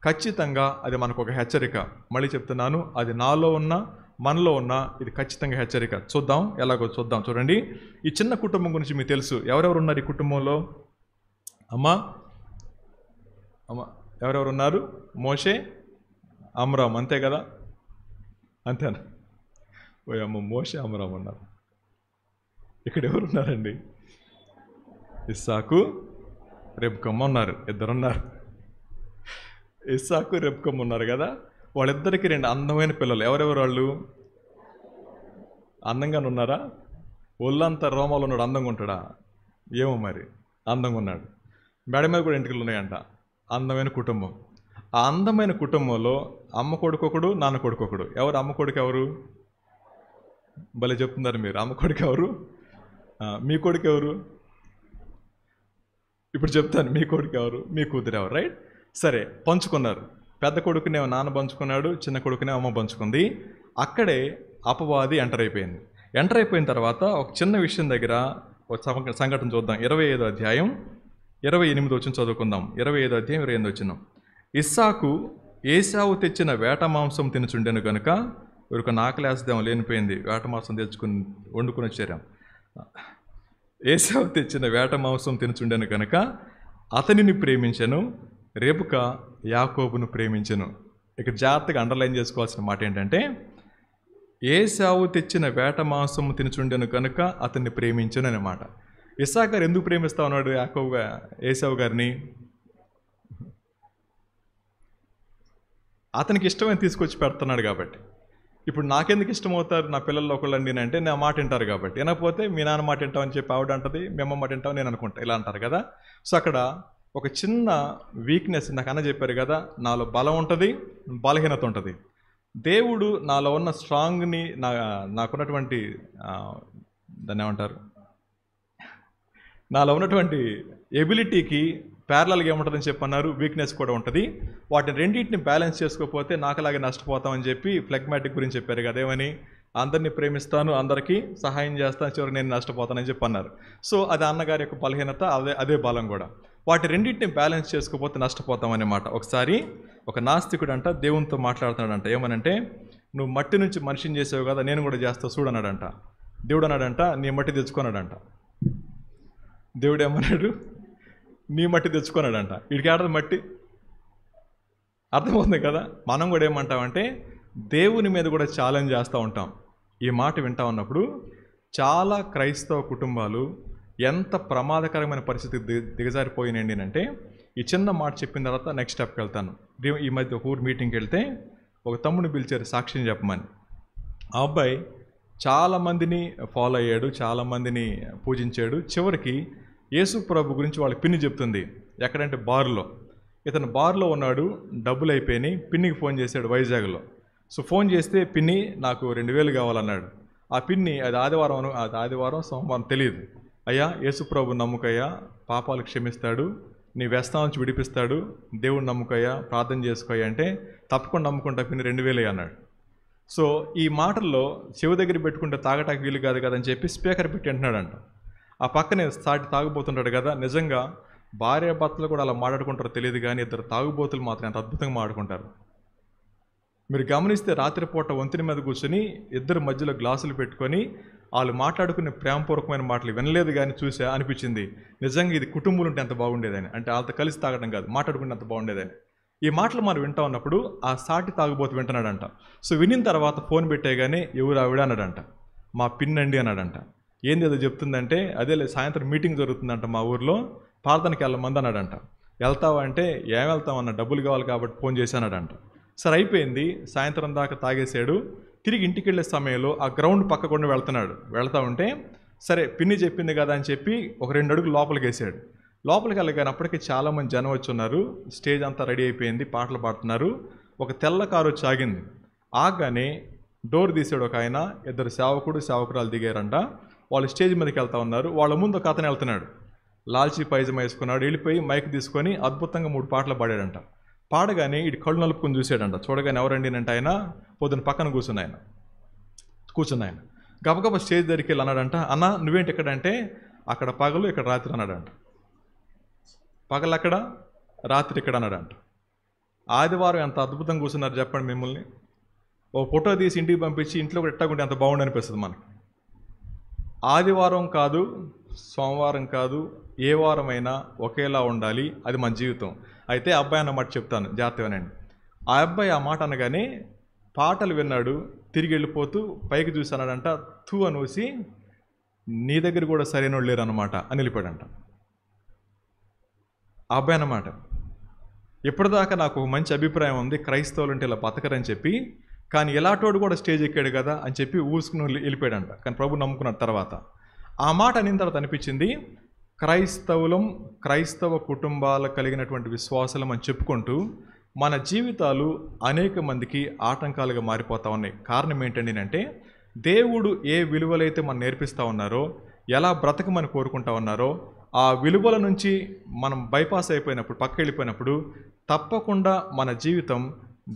ఖచ్చితంగా అది మనకు ఒక హెచ్చరిక. మళ్ళీ చెప్తున్నాను, అది నాలో ఉన్నా మనలో ఉన్నా ఇది ఖచ్చితంగా హెచ్చరిక. చూద్దాం, ఎలాగో చూద్దాం. చూడండి, ఈ చిన్న కుటుంబం గురించి మీకు తెలుసు. ఎవరెవరు ఉన్నారు ఈ కుటుంబంలో? అమ్మ ఎవరెవరు ఉన్నారు? మోషే, అమ్రామ్, అంతే కదా? అంతేనా? ఓ అమ్మ, మోషే అమ్రామ్ ఉన్నారు. ఇక్కడ ఎవరున్నారండి? ఇస్సాకు, రెబ్కమ్మ ఉన్నారు. ఇద్దరున్నారు. ఇస్సాకు, రెబ్కమ్మ ఉన్నారు కదా. వాళ్ళిద్దరికి 2 అందమైన పిల్లలు. ఎవరెవరు వాళ్ళు? అందంగానే ఉన్నారా? ఒళ్ళంతా రోమాలు ఉన్నాడు, అందంగా ఉంటాడా? ఏమో మరి, అందంగా ఉన్నాడు. మెడ మీద కూడా ఎంటికలు ఉన్నాయంట. అందమైన కుటుంబం. ఆ అందమైన కుటుంబంలో అమ్మ కొడుకు ఒకడు, నాన్న కొడుకు ఒకడు. ఎవరు అమ్మ కొడుకు? ఎవరు? భలే చెప్తున్నారు మీరు. అమ్మ కొడుకు ఎవరు? మీ కొడుకు ఎవరు? ఇప్పుడు చెప్తాను. మీ కొడుకు ఎవరు? మీ కూతురు ఎవరు? రైట్, సరే. పంచుకున్నారు. పెద్ద కొడుకునే నాన్న పంచుకున్నాడు, చిన్న కొడుకునే అమ్మ పంచుకుంది. అక్కడే అపవాది ఎంటర్ అయిపోయింది. ఎంటర్ అయిపోయిన తర్వాత ఒక చిన్న విషయం దగ్గర ఒక సంఘటన చూద్దాం. 25వ అధ్యాయం 28 వచ్చిన చదువుకుందాం. 25వ అధ్యాయం 28 వచ్చిన. ఇస్సాకు ఏశావు తెచ్చిన వేట మాంసం తినుచుండెను గనుక, ఒక నాకలేస్తాం లేనిపోయింది, వేట మాంసం తెచ్చుకుని వండుకుని వచ్చారాం. ఏశావు తెచ్చిన వేట మాంసం తినుచుండెను గనుక అతనిని ప్రేమించెను, రెబెక యాకోబును ప్రేమించెను. ఇక్కడ జాగ్రత్తగా అండర్లైన్ చేసుకోవాల్సిన మాట ఏంటంటే, ఏశావు తెచ్చిన వేట మాంసం తినుచుండెను కనుక అతన్ని ప్రేమించెను అన్నమాట. ఇస్సాకు గారు ఎందుకు ప్రేమిస్తా ఉన్నాడు ఏశావు గారిని? అతనికి ఇష్టమైన తీసుకొచ్చి పెడుతున్నాడు కాబట్టి. ఇప్పుడు నాకెందుకు ఇష్టమవుతారు నా పిల్లల్లో ఒకళ్ళండి అంటే, నా మాట వింటారు కాబట్టి. వినకపోతే మీ నాన్న మాట వింటామని చెప్పి ఆవిడ అంటది, మీ అమ్మ మాట వింటామని నేను అనుకుంటా, ఇలా అంటారు కదా. సో అక్కడ ఒక చిన్న వీక్నెస్, నాకు అన్న చెప్పారు కదా, నాలో బలం ఉంటుంది, బలహీనత ఉంటుంది. దేవుడు నాలో ఉన్న స్ట్రాంగ్ని, నాకున్నటువంటి దాన్ని ఏమంటారు, నాలో ఉన్నటువంటి ఎబిలిటీకి ప్యారలల్గా ఏముంటుందని చెప్పన్నారు, వీక్నెస్ కూడా ఉంటుంది. వాటిని రెండింటిని బ్యాలెన్స్ చేసుకోకపోతే నాకులాగే నష్టపోతామని చెప్పి ఫ్లెగ్మాటిక్ గురించి చెప్పారు కదా. ఏమని? అందరినీ ప్రేమిస్తాను, అందరికీ సహాయం చేస్తాను, చివరికి నేను నష్టపోతానని చెప్పి అన్నారు. సో అది అన్నగారి యొక్క బలహీనత, అదే బలం కూడా. వాటి రెండింటిని బ్యాలెన్స్ చేసుకోకపోతే నష్టపోతామన్నమాట. ఒకసారి ఒక నాస్తికుడు అంట దేవునితో మాట్లాడుతున్నాడంట. ఏమనంటే, నువ్వు మట్టి నుంచి మనిషిని చేసావు కదా, నేను కూడా చేస్తా చూడు అన్నాడంట. దేవుడు అన్నాడంట, నీ మట్టి తెచ్చుకున్నాడంట. దేవుడు ఏమన్నాడు? నీ మట్టి తెచ్చుకున్నాడంట. వీడికి ఆడదు మట్టి. అర్థమవుతుంది కదా. మనం కూడా ఏమంటామంటే, దేవుని మీద కూడా ఛాలెంజ్ చేస్తూ ఉంటాం. ఈ మాట వింటా ఉన్నప్పుడు చాలా క్రైస్తవ కుటుంబాలు ఎంత ప్రమాదకరమైన పరిస్థితి దిగజారిపోయినండి అంటే, ఈ చిన్న మాట చెప్పిన తర్వాత నెక్స్ట్ స్టెప్కి వెళ్తాను. ఈ మధ్య ఒక ఊరు మీటింగ్కి వెళ్తే ఒక తమ్ముడిని పిలిచారు సాక్ష్యం చెప్పమని. ఆ అబ్బాయి చాలామందిని ఫాలో అయ్యాడు, చాలామందిని పూజించాడు. చివరికి యేసు ప్రభు గురించి వాళ్ళ పిన్ని చెప్తుంది. ఎక్కడంటే బార్లో. ఇతను బార్లో ఉన్నాడు, డబ్బులు అయిపోయినాయి. పిన్నికి ఫోన్ చేశాడు వైజాగ్లో. సో ఫోన్ చేస్తే, పిన్ని నాకు 2000 కావాలన్నాడు. ఆ పిన్ని అది ఆదివారం సోమవారం తెలియదు. అయ్యా, యేసు ప్రభు నమ్ముకయ్యా, పాపాలు క్షమిస్తాడు, నీ వ్యసనం నుంచి విడిపిస్తాడు, దేవుడు నమ్ముకయ్యా, ప్రార్థన చేసుకోయ్యా అంటే, తప్పకుండా నమ్ముకుంటా పిన్ని, 2000 అన్నాడు. సో ఈ మాటల్లో చెవి దగ్గర పెట్టుకుంటే తాగటానికి వీలు కాదు కదని చెప్పి స్పీకర్ పెట్టి అంటున్నాడంట. ఆ పక్కనే సాటి తాగుబోతుంటాడు కదా. నిజంగా భార్య భర్తలు కూడా అలా మాట్లాడుకుంటారో తెలియదు, కానీ ఇద్దరు తాగుబోతులు మాత్రం ఎంత అద్భుతంగా మాట్లాడుకుంటారు. మీరు గమనిస్తే రాత్రిపూట వంతెన మీద కూర్చొని ఇద్దరు మధ్యలో గ్లాసులు పెట్టుకొని వాళ్ళు మాట్లాడుకునే ప్రేమపూర్వకమైన మాటలు వినలేదు, కానీ చూసా అనిపించింది నిజంగా ఇది కుటుంబంలో ఉంటే ఎంత బాగుండేదని. అంటే వాళ్ళతో కలిసి తాగడం కాదు, మాట్లాడుకుంటే ఎంత బాగుండేదని. ఈ మాటలు మనం వింటా ఉన్నప్పుడు ఆ సాటి తాగుబోతు వింటున్నాడంట. సో వినిన తర్వాత ఫోన్ పెట్టేగానే ఎవరు ఆవిడ అన్నాడంట. మా పిన్నండి అన్నాడంట. ఏంది ఏదో చెప్తుందంటే, అదే సాయంత్రం మీటింగ్ జరుగుతుందంట మా ఊర్లో, ప్రార్థనకి వెళ్ళమంది అన్నాడంట. వెళ్తావా అంటే, ఏం వెళ్తామన్న, డబ్బులు కావాలి కాబట్టి ఫోన్ చేశానడంట. సరే అయిపోయింది, సాయంత్రం దాకా తాగేశాడు. తిరిగి ఇంటికి వెళ్ళే సమయంలో ఆ గ్రౌండ్ పక్కకుండా వెళ్తా ఉంటే, సరే పిన్ని చెప్పింది కదా అని చెప్పి ఒక 2 అడుగులు లోపలికి వేసాడు. లోపలికి వెళ్ళగానే అప్పటికి చాలామంది జనం వచ్చి ఉన్నారు. స్టేజ్ అంతా రెడీ అయిపోయింది, పాటలు పాడుతున్నారు. ఒక తెల్ల కారు వచ్చి ఆగింది. ఆగానే డోర్ తీసాడు ఒక ఆయన. 2 సేవకురాలు దిగారంట. వాళ్ళు స్టేజ్ మీదకి వెళ్తా ఉన్నారు. వాళ్ళ ముందు ఒక అతను వెళ్తున్నాడు, లాల్చీ పైజమా వేసుకున్నాడు. వెళ్ళిపోయి మైక్ తీసుకొని అద్భుతంగా 3 పాటలు పాడాడంట. పాడగానే ఇటు కళ్ళు నలుపుకొని చూసాడంట. చూడగానే ఎవరండి అంటే ఆయన పొద్దున పక్కన కూర్చున్న ఆయన గబగబా స్టేజ్ దగ్గరికి వెళ్ళి అన్నాడంట, అన్న నువ్వేంటి ఇక్కడ అంటే, అక్కడ పగలు ఇక్కడ రాత్రి అన్నాడంట. పగలు అక్కడ రాత్రి ఇక్కడ అన్నాడంట. ఆదివారం ఎంత అద్భుతంగా కూర్చున్నారు చెప్పండి. మిమ్మల్ని ఓ ఫోటో తీసి ఇంటికి పంపించి ఇంట్లో కూడా ఎట్టాకుంటే ఎంత బాగుండి అనిపిస్తుంది మనకి. ఆదివారం కాదు, సోమవారం కాదు, ఏ వారమైనా ఒకేలా ఉండాలి, అది మన జీవితం. అయితే అబ్బాయి అన్నమాట చెప్తాను, జాగ్రత్తగానండి. ఆ అబ్బాయి ఆ మాట అనగానే పాటలు విన్నాడు, తిరిగి వెళ్ళిపోతూ పైకి చూసానంట, తూ అనూసి నీ దగ్గర కూడా సరైన వాళ్ళు లేరు అనమాట అని వెళ్ళిపోయాడంట. ఆ అబ్బాయి అన్నమాట, ఇప్పటిదాకా నాకు ఒక మంచి అభిప్రాయం ఉంది, క్రైస్తవులు అంటే ఇలా బతకరని చెప్పి, కానీ ఎలాంటోడు కూడా స్టేజ్ ఎక్కాడు కదా అని చెప్పి ఊసుకుని వెళ్ళిపోయాడంట. కానీ ప్రభు నమ్ముకున్న తర్వాత ఆ మాట అనిన తర్వాత అనిపించింది, క్రైస్తవ కుటుంబాలు కలిగినటువంటి విశ్వాసాలం అని చెప్పుకుంటూ మన జీవితాలు అనేక మందికి ఆటంకాలుగా మారిపోతూ ఉన్నాయి. కారణం ఏంటండి అంటే, దేవుడు ఏ విలువలైతే మనం నేర్పిస్తూ ఉన్నారో, ఎలా బ్రతకమని కోరుకుంటా ఉన్నారో, ఆ విలువల నుంచి మనం బైపాస్ అయిపోయినప్పుడు, పక్క వెళ్ళిపోయినప్పుడు తప్పకుండా మన జీవితం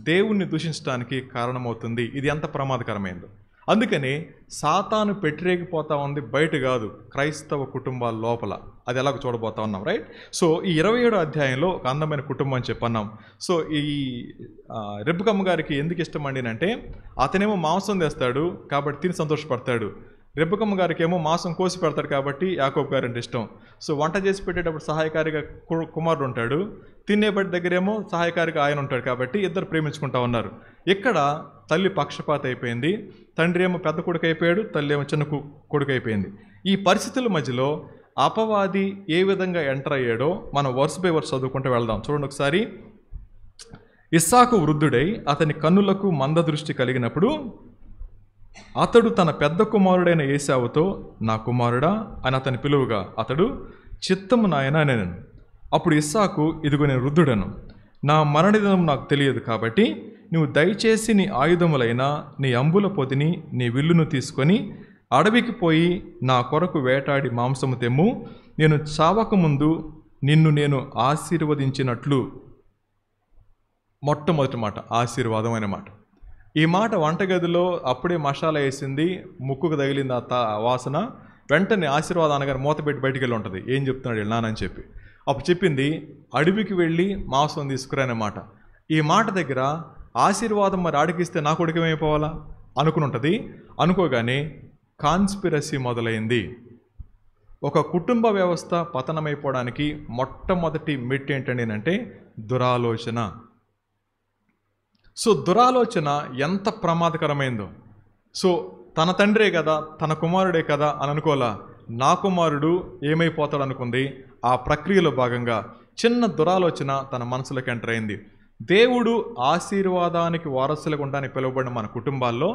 దేవుణ్ణి దూషించడానికి కారణమవుతుంది. ఇది ఎంత ప్రమాదకరమైందో. అందుకని సాతాను పెట్టిరేగిపోతూ ఉంది, బయట కాదు, క్రైస్తవ కుటుంబాల లోపల. అది ఎలాగ చూడబోతా ఉన్నాం, రైట్? సో ఈ 27వ అధ్యాయంలో ఒక అందమైన కుటుంబం అని చెప్పన్నాం. సో ఈ రెబ్బెకమ్మ గారికి ఎందుకు ఇష్టం అండి అంటే, అతనేమో మాంసం తెస్తాడు కాబట్టి తిని సంతోషపడతాడు. రెబ్బెకమ్మ గారికి ఏమో మాంసం కోసి పెడతాడు కాబట్టి యాకోబు గారు అంటే ఇష్టం. సో వంట చేసి పెట్టేటప్పుడు సహాయకారిగా కుమారుడు ఉంటాడు, తినేపటి దగ్గరేమో సహాయకారిగా ఆయన ఉంటాడు కాబట్టి ఇద్దరు ప్రేమించుకుంటా ఉన్నారు. ఇక్కడ తల్లి పక్షపాత అయిపోయింది, తండ్రి ఏమో పెద్ద కొడుకు అయిపోయాడు, తల్లి ఏమో చిన్న కొడుకు అయిపోయింది. ఈ పరిస్థితుల మధ్యలో అపవాది ఏ విధంగా ఎంటర్ అయ్యాడో మనం వర్స్ బై వర్స్ చదువుకుంటూ వెళ్దాం. చూడండి ఒకసారి. ఇస్సాకు వృద్ధుడై అతని కన్నులకు మందదృష్టి కలిగినప్పుడు అతడు తన పెద్ద కుమారుడైన ఏశావుతో, నా కుమారుడా అని అతని పిలువగా, అతడు చిత్తము నాయన నేను. అప్పుడు ఇస్సాకు, ఇదిగో నేను వృద్ధుడను, నా మరణదినం నాకు తెలియదు కాబట్టి నువ్వు దయచేసి నీ ఆయుధములైన నీ అంబుల పొదిని నీ విల్లును తీసుకొని అడవికి పోయి నా కొరకు వేటాడి మాంసము తెమ్ము, నేను చావకముందు నిన్ను నేను ఆశీర్వదించినట్లు. మొట్టమొదటి మాట ఆశీర్వాదం అనే మాట. ఈ మాట వంటగదిలో అప్పుడే మసాలా వేసింది, ముక్కుకు తగిలింది ఆ వాసన, వెంటనే ఆశీర్వాదం అనగానే మూత పెట్టి బయటికి వెళ్ళి ఉంటుంది, ఏం చెప్తున్నాడు నానని చెప్పి. అప్పుడు చెప్పింది అడవికి వెళ్ళి మాంసం తీసుకురానమాట. ఈ మాట దగ్గర ఆశీర్వాదం మరి ఆడికిస్తే నా కొడుకు ఏమైపోవాలా అనుకుని ఉంటుంది. అనుకోగానే కాన్స్పిరసీ మొదలైంది. ఒక కుటుంబ వ్యవస్థ పతనమైపోవడానికి మొట్టమొదటి మెట్టు ఏంటండి అంటే దురాలోచన. సో దురాలోచన ఎంత ప్రమాదకరమైందో. సో తన తండ్రే కదా, తన కుమారుడే కదా అని అనుకోలా, నా కుమారుడు ఏమైపోతాడు అనుకుంది. ఆ ప్రక్రియలో భాగంగా చిన్న దురాలోచన తన మనసులోకి ఎంటర్ అయింది. దేవుడు ఆశీర్వాదానికి వారసులుగా ఉండడానికి పిలువబడిన మన కుటుంబాల్లో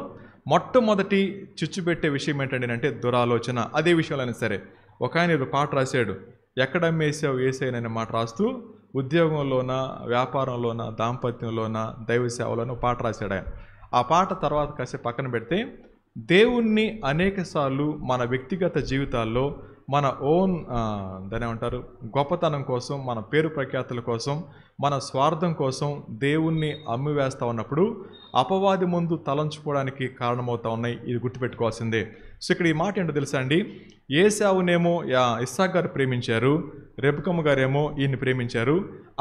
మొట్టమొదటి చిచ్చుపెట్టే విషయం ఏంటంటే అంటే దురాలోచన. అదే విషయంలోనే సరే, ఒక ఆయన పాట రాశాడు, ఎక్కడ అమ్మేసావు ఏసైనా మాట రాస్తూ ఉద్యోగంలోన, వ్యాపారంలోన, దాంపత్యంలోన, దైవ సేవలోన పాట రాశాడు ఆయన. ఆ పాట తర్వాత కాసేపు పక్కన పెడితే, దేవుణ్ణి అనేకసార్లు మన వ్యక్తిగత జీవితాల్లో మన ఓన్ దాని ఏమంటారు గొప్పతనం కోసం, మన పేరు ప్రఖ్యాతుల కోసం, మన స్వార్థం కోసం దేవుణ్ణి అమ్మివేస్తూ ఉన్నప్పుడు అపవాది ముందు తలంచుకోవడానికి కారణమవుతూ ఉన్నాయి. ఇది గుర్తుపెట్టుకోవాల్సిందే. సో ఇక్కడ ఈ మాట ఏంటో తెలుసా అండి, ఏశావునేమో ఇస్సాకు గారు ప్రేమించారు, రెబెకమ్మ గారేమో ఈయన్ని ప్రేమించారు.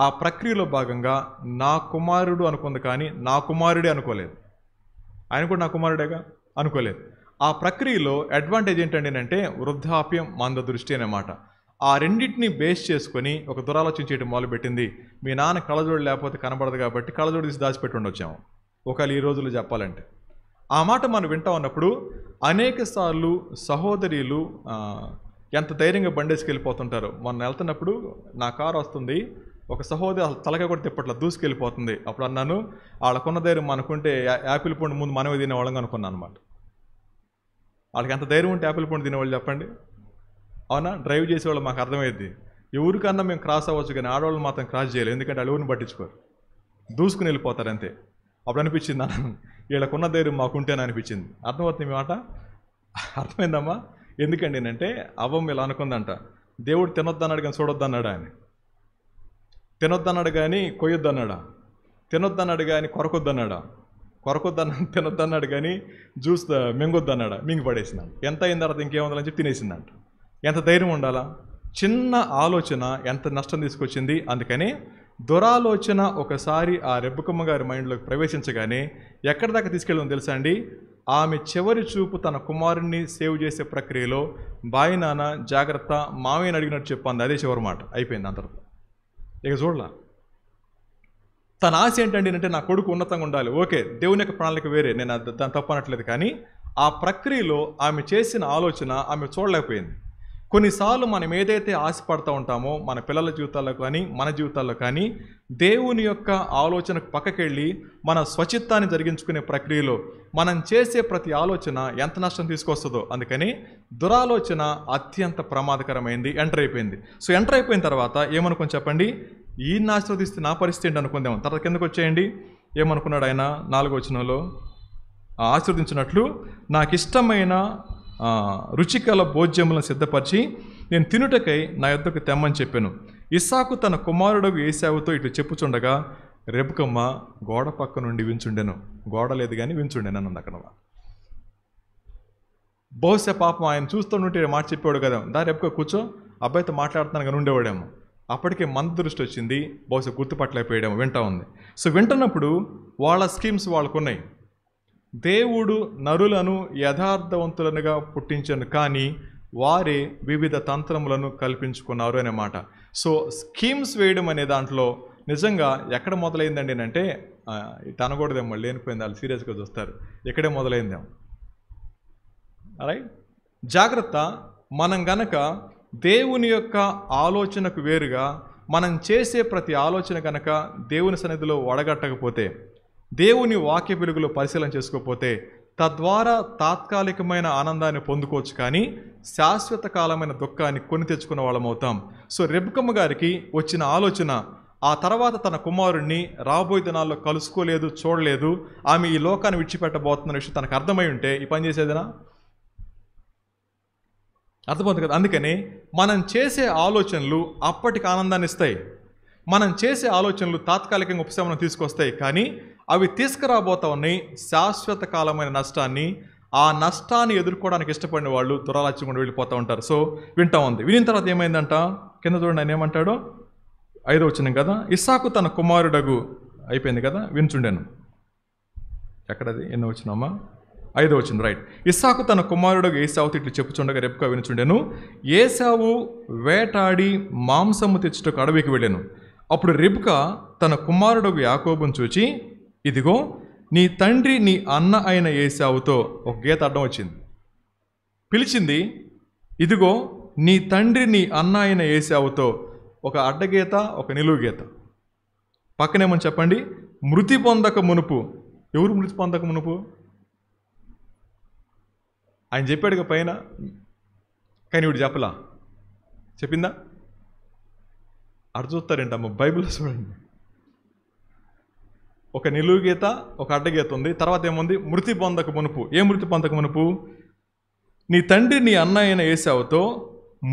ఆ ప్రక్రియలో భాగంగా నా కుమారుడు అనుకుంది, కానీ నా కుమారుడే అనుకోలేదు. ఆయన కూడా నా కుమారుడేగా అనుకోలేదు. ఆ ప్రక్రియలో అడ్వాంటేజ్ ఏంటంటే అంటే వృద్ధాప్యం, మంద దృష్టి అన్నమాట. ఆ రెండింటిని బేస్ చేసుకొని ఒక దురాలోచన చేయడం మొదలుపెట్టింది. మీ నాన్న కళ్ళజోడు లేకపోతే కనబడదు కాబట్టి కళ్ళజోడు తీసి దాచిపెట్టి ఉండొచ్చాము ఒకవేళ ఈ రోజుల్లో చెప్పాలంటే. ఆ మాట మనం వింటా ఉన్నప్పుడు అనేక సార్లు సహోదరులు ఎంత ధైర్యంగా బండేసుకు వెళ్ళిపోతుంటారు. మొన్న వెళ్తున్నప్పుడు నా కారు వస్తుంది, ఒక సహోదరి తలక కూడా తిప్పట్ల దూసుకెళ్ళిపోతుంది. అప్పుడు అన్నాను, వాళ్ళకున్న ధైర్యం మనకుంటే యాపిల్ పండు ముందు మనమే తినేవాళ్ళం అనుకున్నాను అనమాట. వాళ్ళకి ఎంత ధైర్యం ఉంటే యాపిల్ పండు తినేవాళ్ళు చెప్పండి, అవునా? డ్రైవ్ చేసేవాళ్ళు మాకు అర్థమైంది. ఎవరికన్నా మేము క్రాస్ అవ్వచ్చు, కానీ ఆడవాళ్ళు మాత్రం క్రాస్ చేయలేదు, ఎందుకంటే వాళ్ళు ఎవరిని పట్టించుకోరు, దూసుకుని వెళ్ళిపోతారు అంతే. అప్పుడు అనిపించింది అన్న వీళ్ళకున్న ధైర్యం మాకుంటేనే అనిపించింది. అర్థమవుతుంది మీ మాట? అర్థమైందమ్మా? ఎందుకండి అంటే అవ్వం ఇలా అనుకుందంట, దేవుడు తినొద్దన్నాడు కానీ చూడొద్దన్నాడా అని. తినొద్దన్నాడు కానీ కొయ్యొద్దన్నాడా? తినొద్దన్నాడు కానీ కొరకొద్దన్నాడా? తినొద్దన్నాడు కానీ జ్యూస్ మింగొద్దన్నాడా? మింగి పడేసినాడు. ఎంత అయిన తర్వాత ఇంకేముందని చెప్పి తినేసిందంట. ఎంత ధైర్యం ఉండాలా? చిన్న ఆలోచన ఎంత నష్టం తీసుకొచ్చింది. అందుకని దురాలోచన ఒకసారి ఆ రెబ్బకమ్మ గారి మైండ్లోకి ప్రవేశించగానే ఎక్కడి దాకా తీసుకెళ్ళడం తెలుసా అండి? ఆమె చివరి చూపు తన కుమారుణ్ణి సేవ్ చేసే ప్రక్రియలో బాయి నాన్న జాగ్రత్త, మామయ్యని అడిగినట్టు చెప్పంది. అదే చివరి మాట అయిపోయింది. అంతటితో ఇక చూడలా. తన ఆశ ఏంటండి అంటే నా కొడుకు ఉన్నతంగా ఉండాలి. ఓకే, దేవుని యొక్క ప్రణాళిక వేరే, నేను దాన్ని తప్పనట్లేదు. కానీ ఆ ప్రక్రియలో ఆమె చేసిన ఆలోచన ఆమె చూడలేకపోయింది. కొన్నిసార్లు మనం ఏదైతే ఆశపడుతూ ఉంటామో మన పిల్లల జీవితాల్లో కానీ మన జీవితాల్లో కానీ దేవుని యొక్క ఆలోచనకు పక్కకెళ్ళి మన స్వచిత్తాన్ని జరిగించుకునే ప్రక్రియలో మనం చేసే ప్రతి ఆలోచన ఎంత నష్టం తీసుకొస్తుందో. అందుకని దురాలోచన అత్యంత ప్రమాదకరమైంది. ఎంటర్ అయిపోయింది. సో ఎంటర్ అయిపోయిన తర్వాత ఏమనుకుని చెప్పండి? ఈయన్ని ఆశీర్వదిస్తే నా పరిస్థితి ఏంటి అనుకుందాం. తర్వాత కిందకు వచ్చేయండి. ఏమనుకున్నాడు ఆయన? 4వ వచనంలో ఆశీర్వదించినట్లు నాకు ఇష్టమైన రుచికల భోజ్యములను సిద్ధపరిచి నేను తినుటకై నా యొద్దకు తెమ్మని చెప్పాను. ఇస్సాకు తన కుమారుడు ఏశావుతో ఇటు చెప్పుచుండగా రెబ్కమ్మ గోడ పక్క నుండి వించుండెను. గోడ లేదు కానీ వించుండెను అన్నది అక్కడ. బహుశా పాపం ఆయన చూస్తుంటే మాట చెప్పాడు కదా, దా రెబ్క కూర్చో, అబ్బాయితో మాట్లాడుతున్నాను కానీ ఉండేవాడేమో. అప్పటికే మన దృష్టి వచ్చింది, బహుశా గుర్తుపట్టలేకపోయాడేమో. వింటా ఉంది. సో వింటున్నప్పుడు వాళ్ళ స్కీమ్స్ వాళ్ళకున్నాయి. దేవుడు నరులను యథార్థవంతులనుగా పుట్టించను, కానీ వారే వివిధ తంత్రములను కల్పించుకున్నారు అనే మాట. సో స్కీమ్స్ వేయడం అనే దాంట్లో నిజంగా ఎక్కడ మొదలైందండి అంటే, ఇటు అనకూడదేమో, లేనిపోయింది, వాళ్ళు సీరియస్గా చూస్తారు. ఎక్కడే మొదలైందేమో. రైట్, జాగ్రత్త. మనం గనక దేవుని యొక్క ఆలోచనకు వేరుగా మనం చేసే ప్రతి ఆలోచన కనుక దేవుని సన్నిధిలో వడగట్టకపోతే, దేవుని వాక్య వెలుగులో పరిశీలన చేసుకోకపోతే, తద్వారా తాత్కాలికమైన ఆనందాన్ని పొందుకోవచ్చు, కానీ శాశ్వత కాలమైన దుఃఖాన్ని కొని తెచ్చుకున్న వాళ్ళం అవుతాం. సో రెబ్కమ్మ గారికి వచ్చిన ఆలోచన, ఆ తర్వాత తన కుమారుణ్ణి రాబోయే దినాల్లో కలుసుకోలేదు, చూడలేదు, ఆమె ఈ లోకాన్ని విడిచిపెట్టబోతున్న విషయం తనకు అర్థమై ఉంటే ఈ పని చేసేదేనా? అర్థమవుతుంది కదా. అందుకని మనం చేసే ఆలోచనలు అప్పటికి ఆనందాన్ని ఇస్తాయి. మనం చేసే ఆలోచనలు తాత్కాలికంగా ఉపశమనం తీసుకొస్తాయి, కానీ అవి తీసుకురాబోతా ఉన్నాయి శాశ్వత కాలమైన నష్టాన్ని. ఆ నష్టాన్ని ఎదుర్కోవడానికి ఇష్టపడిన వాళ్ళు దురాలోచనకుండా వెళ్ళిపోతూ ఉంటారు. సో వింటా ఉంది. వినిన తర్వాత ఏమైందంట? కింద చూడండి, ఆయన ఏమంటాడో. 5వ వచనం కదా, ఇస్సాకు తన కుమారుడగు అయిపోయింది కదా, వినుచుండెను. ఎక్కడది? ఎన్నో వచ్చినామా? 5వ వచనం, రైట్. ఇస్సాకు తన కుమారుడగు ఏశావుతో ఇట్లు చెప్పుచుండగా రెబ్కా వినుచుండెను. ఏశావు వేటాడి మాంసము తెచ్చుటకు అడవికి వెళ్ళెను. అప్పుడు రెబ్కా తన కుమారుడగు యాకోబును చూచి, ఇదిగో నీ తండ్రి నీ అన్న అయిన ఏశావుతో, ఒక గీత అడ్డం వచ్చింది, పిలిచింది. ఇదిగో నీ తండ్రి నీ అన్న అయిన ఏశావుతో, ఒక అడ్డగీత, ఒక నిలువు గీత. పక్కనేమని చెప్పండి? మృతి పొందక మునుపు. ఎవరు మృతి పొందక మునుపు? ఆయన చెప్పాడుగా పైన, కానీ ఇప్పుడు చెప్పలా. చెప్పిందా? అటు చూస్తారేంటమ్మ, బైబిల్లో చూడండి. ఒక నిలువు గీత, ఒక అడ్డగీత ఉంది. తర్వాత ఏముంది? మృతి పొందక మునుపు. ఏ మృతి పొందక మునుపు? నీ తండ్రి నీ అన్న అయిన ఏశావుతో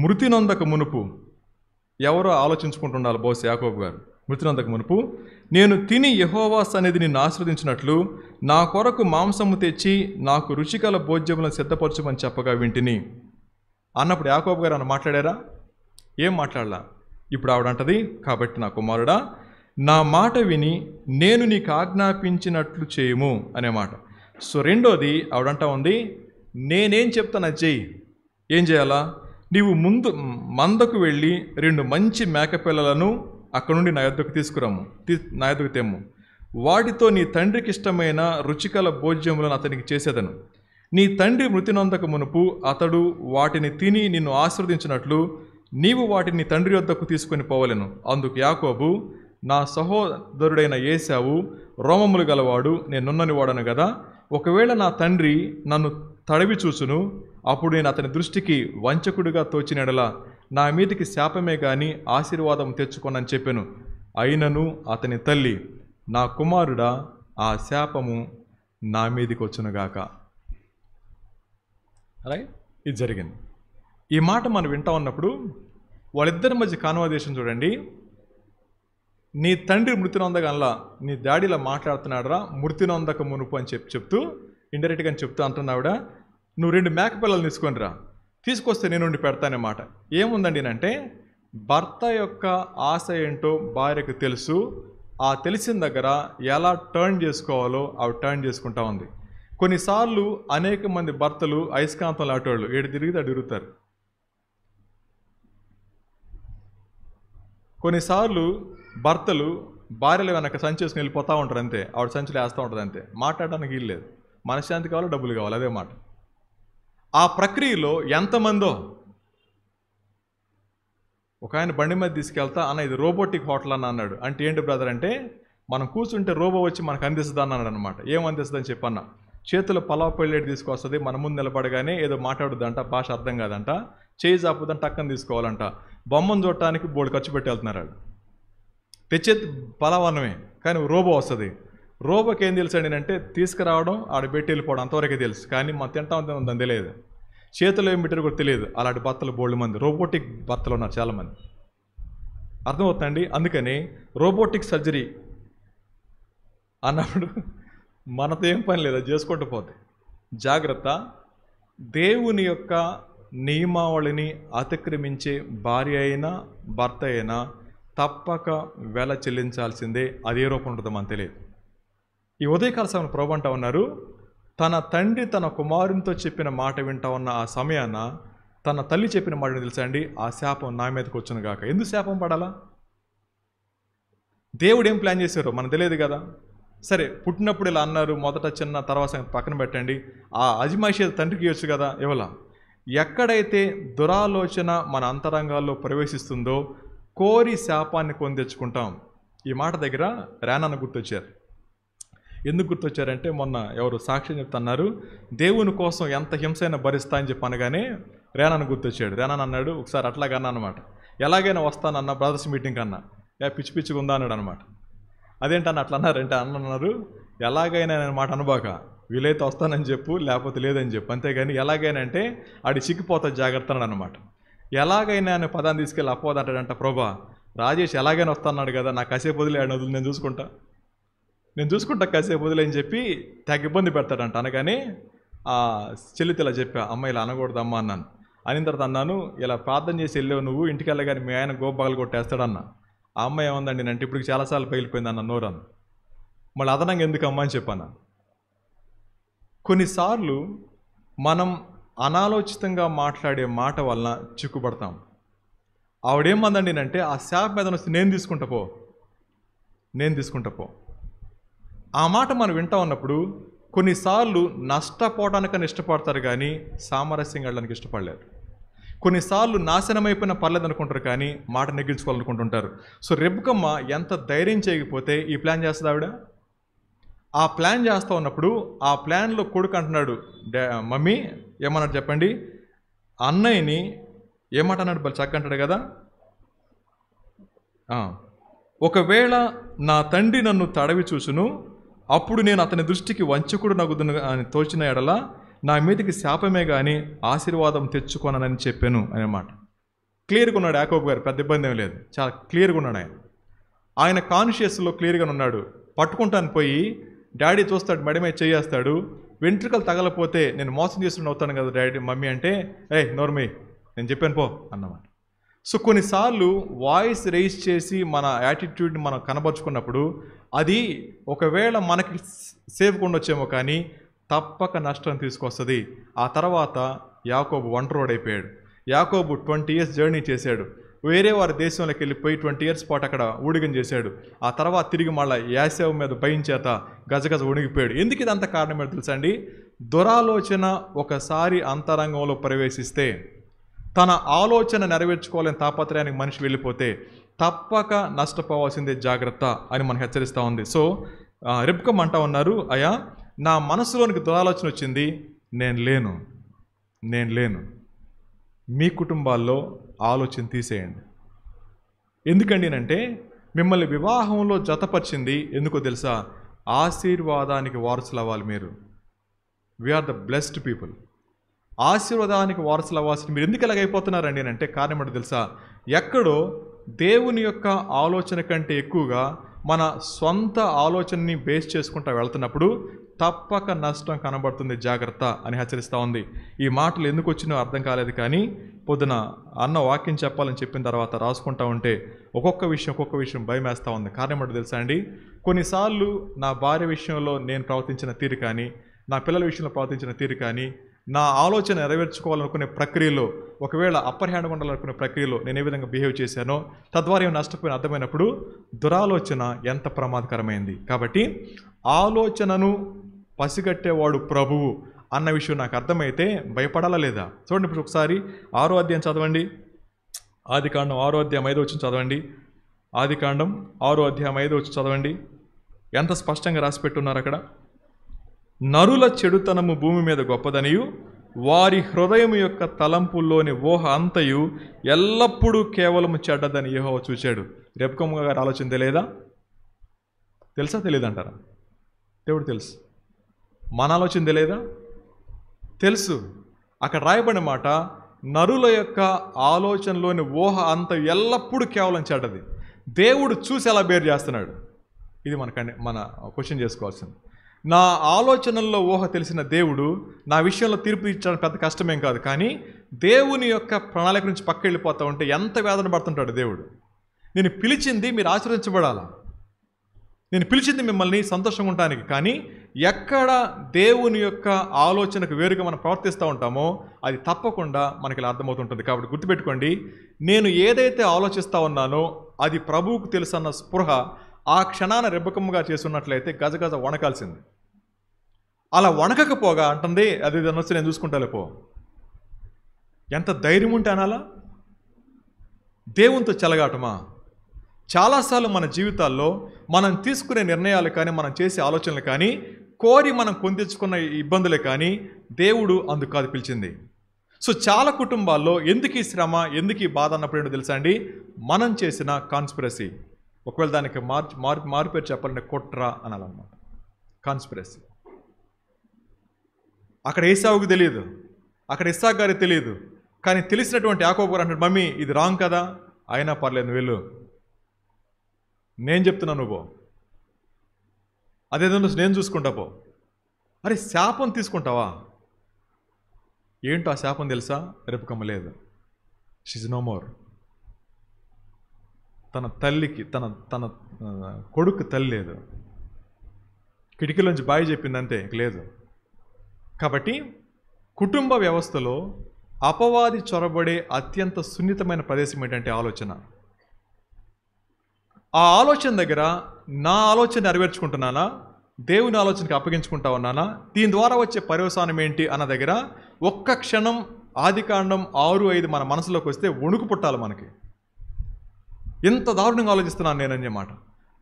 మృతి నొందక మునుపు. ఎవరో ఆలోచించుకుంటుండాలి బహుశా యాకోబు గారు. మృతి నొందక మునుపు నేను తిని యెహోవా సన్నిధిని నిన్ను ఆశీర్వదించినట్లు నా కొరకు మాంసము తెచ్చి నాకు రుచికల భోజ్యములను సిద్ధపరచమని చెప్పగా వింటిని అన్నప్పుడు యాకోబు గారు అన్న మాట్లాడారా? ఏం మాట్లాడలా. ఇప్పుడు ఆవిడంటది, కాబట్టి నా కుమారుడా, నా మాట విని నేను నీకు ఆజ్ఞాపించినట్లు చేయము అనే మాట. సో రెండోది ఆవిడంటా ఉంది, నేనేం చెప్తాను అది చెయ్యి. ఏం చేయాలా? నీవు ముందు మందకు వెళ్ళి 2 మంచి మేకపిల్లలను అక్కడ నుండి నా యొద్దకు తీసుకురమ్ము, నా యొద్దకు తెమ్ము. వాటితో నీ తండ్రికి ఇష్టమైన రుచికల భోజ్యములను అతనికి చేసేదను. నీ తండ్రి మృతి నొందక మునుపు అతడు వాటిని తిని నిన్ను ఆశీర్వదించినట్లు నీవు వాటిని తండ్రి యొద్దకు తీసుకొని పోవలెను. అందుకు యాకోబు, నా సహోదరుడైన ఏశావు రోమములు గలవాడు, నేనున్నని వాడను కదా. ఒకవేళ నా తండ్రి నన్ను తడవి చూచును, అప్పుడు నేను అతని దృష్టికి వంచకుడిగా తోచినడలా నా మీదికి శాపమే గాని ఆశీర్వాదం తెచ్చుకొనని చెప్పాను. అయినను అతని తల్లి, నా కుమారుడా, ఆ శాపము నా మీదికి వచ్చునుగాక. రైట్, ఇది జరిగింది. ఈ మాట మనం వింటా ఉన్నప్పుడు వాళ్ళిద్దరి మధ్య కాన్వర్జేషన్ చూడండి. నీ తండ్రి మృతి నొందగల్లా నీ డాడీలా మాట్లాడుతున్నాడురా, మృతి నొందక మునుపు అని చెప్తూ ఇండైరెక్ట్గా చెప్తూ అంటున్నావిడ, నువ్వు 2 మేకపిల్లలు తీసుకొనిరా, తీసుకొస్తే నేను ఉండి పెడతానమాట. ఏముందండి అంటే భర్త యొక్క ఆశ ఏంటో భార్యకు తెలుసు. ఆ తెలిసిన దగ్గర ఎలా టర్న్ చేసుకోవాలో అవి టర్న్ చేసుకుంటా ఉంది. కొన్నిసార్లు అనేక మంది భర్తలు అయస్కాంతం లాంటి ఏడు తిరిగితే అటు తిరుగుతారు. కొన్నిసార్లు భర్తలు భార్యలు వెనక సంచి చేసుకుని వెళ్ళిపోతూ ఉంటారు, అంతే. ఆవిడ సంచులు వేస్తూ ఉంటుంది, అంతే. మాట్లాడడానికి వీలు లేదు. మనశ్శాంతి కావాలో డబ్బులు కావాలి, అదే మాట. ఆ ప్రక్రియలో ఎంతమందో ఒక ఆయన బండి మీద తీసుకెళ్తా, అన్న ఇది రోబోటిక్ హోటల్ అని అన్నాడు. అంటే ఏంటి బ్రదర్ అంటే, మనం కూర్చుంటే రోబో వచ్చి మనకు అందిస్తుంది అన్నాడు అనమాట. ఏం అందిస్తుందని చెప్పన్న, చేతులు పలావ్ ప్లేట్ తీసుకొస్తుంది, మన ముందు నిలబడగానే ఏదో మాట్లాడుద్దంట, భాష అర్థం కాదంట, చేయి జాపుదని టక్కని తీసుకోవాలంట. బొమ్మను చూడటానికి బోర్డు ఖర్చు పెట్టి వెళ్తున్నారు వాళ్ళు. తెచ్చేది పలావ్ అన్నమే, కానీ రోబో వస్తుంది. రోబోకి ఏం తెలుసు అండి అంటే తీసుకురావడం, ఆడ పెట్టి వెళ్ళిపోవడం, అంతవరకే తెలుసు. కానీ మనం తింటా ఉందని తెలియదు, చేతులు ఏం పెట్టారు కూడా తెలియదు. అలాంటి భర్తలు బోల్డ్ మంది, రోబోటిక్ భర్తలు ఉన్నారు చాలామంది. అర్థమవుతుందండి. అందుకని రోబోటిక్ సర్జరీ అన్నప్పుడు మనతో ఏం పని లేదు, అది చేసుకుంటూ పోతే జాగ్రత్త. దేవుని యొక్క నియమావళిని అతిక్రమించే భార్య అయినా భర్త అయినా తప్పక వెల చెల్లించాల్సిందే. అదే రూపం ఉంటుందో మనకు తెలియదు. ఈ ఉదయకాల సమయంలో ప్రభు అంటా ఉన్నారు, తన తండ్రి తన కుమారునితో చెప్పిన మాట వింటా ఉన్న ఆ సమయాన తన తల్లి చెప్పిన మాట తెలుసా అండి, ఆ శాపం నా మీదకి వచ్చును గాక. ఎందుకు శాపం పడాలా? దేవుడు ఏం ప్లాన్ చేశారో మనకు తెలియదు కదా. సరే, పుట్టినప్పుడు ఇలా అన్నారు, మొదట చిన్న తర్వాత పక్కన పెట్టండి. ఆ అజమాయిషీ తండ్రికి ఇవ్వచ్చు కదా, ఇవ్వాల. ఎక్కడైతే దురాలోచన మన అంతరంగాల్లో ప్రవేశిస్తుందో కోరి శాపాన్ని కొని తెచ్చుకుంటాం. ఈ మాట దగ్గర రానన్న గుర్తొచ్చారు. ఎందుకు గుర్తొచ్చారంటే, మొన్న ఎవరు సాక్ష్యం చెప్తున్నారు, దేవుని కోసం ఎంత హింసైనా భరిస్తా అని చెప్పి అనగానే రేనాన్న గుర్తొచ్చాడు. రేనాన్న అన్నాడు, ఒకసారి అట్లాగా అన్నా అనమాట, ఎలాగైనా వస్తానన్న బ్రదర్స్ మీటింగ్ అన్నా, పిచ్చి పిచ్చిగా ఉందా అన్నాడు అనమాట. అదేంటన్న అట్లా అన్నారంటే, అన్నారు ఎలాగైనా అనే మాట అనబాక, వీలైతే వస్తానని చెప్పు, లేకపోతే లేదని చెప్పు, అంతేగాని ఎలాగైనా అంటే ఆడి చిక్కిపోతుంది జాగ్రత్త అన్నాడు అనమాట. ఎలాగైనా అనే పదాన్ని తీసుకెళ్ళి అపోదంటాడంట, ప్రభా రాజేష్ ఎలాగైనా వస్తున్నాడు కదా, నాకు కాసేపు వదిలే, ఆడిని వదిలి నేను చూసుకుంటా కాసేపు వదిలే అని చెప్పి తెగ ఇబ్బంది పెడతాడంట. అనగానే ఆ చెల్లితో ఇలా చెప్పా, అమ్మ ఇలా అనకూడదు అమ్మ అన్నాను. అయిన తర్వాత అన్నాను, ఇలా ప్రార్థన చేసి వెళ్ళావు నువ్వు, ఇంటికి వెళ్ళగానే మీ ఆయన గోపాలు కొట్టేస్తాడన్న. ఆ అమ్మాయి ఏముందండి అంటే ఇప్పుడు చాలాసార్లు పగిలిపోయింది అన్న నోరన్న. మళ్ళీ అదనంగా ఎందుకు అమ్మ అని చెప్పాను. కొన్నిసార్లు మనం అనాలోచితంగా మాట్లాడే మాట వలన చిక్కుపడతాం. ఆవిడేమందండి అంటే, ఆ శాప్ మీద వస్తే నేను తీసుకుంటా పో. ఆ మాట మనం వింటా ఉన్నప్పుడు కొన్నిసార్లు నష్టపోవడానికని ఇష్టపడతారు, కానీ సామరస్యంగా వెళ్ళడానికి ఇష్టపడలేరు. కొన్నిసార్లు నాశనమైపోయిన పర్లేదు అనుకుంటారు, కానీ మాట నెగ్గించుకోవాలనుకుంటుంటారు. సో రెబ్కమ్మ ఎంత ధైర్యం చేయకపోతే ఈ ప్లాన్ చేస్తుంది ఆవిడ. ఆ ప్లాన్ చేస్తూ ఉన్నప్పుడు ఆ ప్లాన్లో కొడుకు అంటున్నాడు, మమ్మీ ఏమన్నాడు చెప్పండి, అన్నయ్యని ఏమాట అన్నాడు, బలి చక్క అంటాడు కదా, ఒకవేళ నా తండ్రి నన్ను తడవి చూసును, అప్పుడు నేను అతని దృష్టికి వంచకుడు నగుదును అని తోచిన ఎడల నా మీదకి శాపమే కానీ ఆశీర్వాదం తెచ్చుకోనని చెప్పాను అన్నమాట. క్లియర్గా ఉన్నాడు యాకోబు గారు, పెద్ద ఇబ్బంది ఏం లేదు, చాలా క్లియర్గా ఉన్నాడు ఆయన కాన్షియస్లో క్లియర్గా ఉన్నాడు. పట్టుకుంటాను పోయి డాడీ చూస్తాడు, మెడమే చేయేస్తాడు, వెంట్రుకలు తగలపోతే నేను మోసం చేస్తున్న అవుతాను కదా డాడీ మమ్మీ అంటే, నోర్మీ నేను చెప్పాను పో అన్నమాట. సో కొన్నిసార్లు వాయిస్ రైజ్ చేసి మన యాటిట్యూడ్ని మనం కనబరుచుకున్నప్పుడు అది ఒకవేళ మనకి సేఫ్గా ఉండొచ్చేమో, కానీ తప్పక నష్టం తీసుకొస్తుంది. ఆ తర్వాత యాకోబు ఒంటరోడైపోయాడు. యాకోబు 20 years జర్నీ చేశాడు, వేరే వారి దేశంలోకి వెళ్ళిపోయి 20 years పాటు అక్కడ ఊడిగం చేశాడు. ఆ తర్వాత తిరిగి మళ్ళీ యాసేవు మీద భయం చేత గజగజ ఉణిగిపోయాడు. ఎందుకు ఇదంత కారణం ఏంటో తెలుసా అండి, దురాలోచన ఒకసారి అంతరంగంలో ప్రవేశిస్తే, తన ఆలోచన నెరవేర్చుకోవాలని తాపత్రయానికి మనిషి వెళ్ళిపోతే తప్పక నష్టపోవాల్సిందే, జాగ్రత్త అని మనకు హెచ్చరిస్తూ ఉంది. సో రెబ్కమ్మ అంటా ఉన్నారు, అయ్యా నా మనసులోనికి దురాలోచన వచ్చింది, నేను లేను. మీ కుటుంబాల్లో ఆలోచన తీసేయండి. ఎందుకండి అంటే మిమ్మల్ని వివాహంలో జతపరిచింది ఎందుకో తెలుసా, ఆశీర్వాదానికి వారసులు అవ్వాలి మీరు. We are the blessed people. ఆశీర్వాదానికి వారసులు అవ్వాల్సిన మీరు ఎందుకు ఎలాగైపోతున్నారండి అంటే కారణం ఏంటో తెలుసా, ఎక్కడో దేవుని యొక్క ఆలోచన కంటే ఎక్కువగా మన సొంత ఆలోచనని బేస్ చేసుకుంటూ వెళ్తున్నప్పుడు తప్పక నష్టం కనబడుతుంది, జాగ్రత్త అని హెచ్చరిస్తూ ఉంది. ఈ మాటలు ఎందుకు వచ్చినో అర్థం కాలేదు, కానీ పొద్దున అన్న వాక్యం చెప్పాలని చెప్పిన తర్వాత రాసుకుంటా ఉంటే ఒక్కొక్క విషయం భయం వేస్తూ ఉంది. కారణం ఏంటో తెలుసా అండి? కొన్నిసార్లు నా భార్య విషయంలో నేను ప్రవర్తించిన తీరు కానీ, నా పిల్లల విషయంలో ప్రవర్తించిన తీరు కానీ, నా ఆలోచన నెరవేర్చుకోవాలనుకునే ప్రక్రియలో, ఒకవేళ అప్పర్ హ్యాండ్ ఉండాలనుకునే ప్రక్రియలో నేను ఏ విధంగా బిహేవ్ చేశానో, తద్వారా ఏమి నష్టపోయిన అర్థమైనప్పుడు దురాలోచన ఎంత ప్రమాదకరమైంది. కాబట్టి ఆలోచనను పసిగట్టేవాడు ప్రభువు అన్న విషయం నాకు అర్థమైతే భయపడాలా లేదా? చూడండి, ఇప్పుడు ఒకసారి 6వ అధ్యాయం చదవండి. ఆదికాండం 6వ అధ్యాయం 5వ వచనం చదవండి. ఆదికాండం 6వ అధ్యాయం 5వ వచనం చదవండి. ఎంత స్పష్టంగా రాసిపెట్టున్నారు అక్కడ. నరుల చెడుతనము భూమి మీద గొప్పదనియు, వారి హృదయం యొక్క తలంపుల్లోని ఊహ అంతయు ఎల్లప్పుడూ కేవలం చెడ్డదని యెహోవా చూశాడు. రెబ్కమ్మ గారి ఆలోచన తెలియదా? తెలుసా? తెలియదంటారా? దేవుడు తెలుసు. మన ఆలోచన తెలియదా? తెలుసు. అక్కడ రాయబడిన మాట, నరుల యొక్క ఆలోచనలోని ఊహ అంత ఎల్లప్పుడూ కేవలం చెడ్డది. దేవుడు చూసి ఎలా బేర్ చేస్తున్నాడు? ఇది మన క్వశ్చన్ చేసుకోవాల్సింది. నా ఆలోచనల్లో ఊహ తెలిసిన దేవుడు నా విషయంలో తీర్పు ఇచ్చడం పెద్ద కష్టమేం కాదు, కానీ దేవుని యొక్క ప్రణాళిక నుంచి పక్క వెళ్ళిపోతూ ఉంటే ఎంత వేదన పడుతుంటాడు దేవుడు. నేను పిలిచింది మీరు ఆశీర్వదించబడాలా, నేను పిలిచింది మిమ్మల్ని సంతోషంగా ఉండటానికి, కానీ ఎక్కడ దేవుని యొక్క ఆలోచనకు వేరుగా మనం ప్రవర్తిస్తూ ఉంటామో అది తప్పకుండా మనకి ఇలా అర్థమవుతుంటుంది. కాబట్టి గుర్తుపెట్టుకోండి, నేను ఏదైతే ఆలోచిస్తూ ఉన్నానో అది ప్రభువుకు తెలుసన్న స్పృహ ఆ క్షణాన రెబ్బకమ్మగా చేస్తున్నట్లయితే గజగజ వణకాల్సింది. అలా వణకకపోగా అంటుంది, అది అనొచ్చు నేను చూసుకుంటాలే పో. ఎంత ధైర్యం ఉంటే అనాలా? దేవునితో చెలగాటమా? చాలాసార్లు మన జీవితాల్లో మనం తీసుకునే నిర్ణయాలు కానీ, మనం చేసే ఆలోచనలు కానీ, కోరి మనం పొందించుకున్న ఇబ్బందులే కానీ దేవుడు అందుకు కాదు పిలిచింది. సో చాలా కుటుంబాల్లో ఎందుకు ఈ శ్రమ, ఎందుకు ఈ బాధ అన్నప్పుడు ఏంటో తెలుసా అండి? మనం చేసిన కాన్స్పిరసీ. ఒకవేళ దానికి మారు పేరు చెప్పాలంటే కుట్ర అనాలన్నమాట. కాన్స్పిరసీ. అక్కడ ఏసావుకు తెలియదు, అక్కడ ఇస్సాకు గారికి తెలియదు, కానీ తెలిసినటువంటి యాకోబు గారు అంటాడు, మమ్మీ ఇది రాంగ్ కదా, అయినా పర్లేదు నువ్వు వెళ్ళు, నేను చెప్తున్నా నువ్వు అదేదో నేను చూసుకుంటా పో. అరే శాపం తీసుకుంటావా? ఏంటో ఆ శాపం తెలుసా? రెబ్బకమ్మ లేదు, షీజ్ నో మోర్. తన తల్లికి తన కొడుకు తల్లి లేదు, కిటికీలోంచి బాయి చెప్పిందంతే, లేదు. కాబట్టి కుటుంబ వ్యవస్థలో అపవాది చొరబడే అత్యంత సున్నితమైన ప్రదేశం ఏంటంటే ఆలోచన. ఆ ఆలోచన దగ్గర నా ఆలోచన నెరవేర్చుకుంటున్నానా, దేవుని ఆలోచనకి అప్పగించుకుంటా ఉన్నానా, దీని ద్వారా వచ్చే పర్యవసానం ఏంటి అన్న దగ్గర ఒక్క క్షణం ఆదికాండం 6:5 మన మనసులోకి వస్తే వణుకు పుట్టాలి మనకి. ఎంత దారుణంగా ఆలోచిస్తున్నాను నేననే మాట.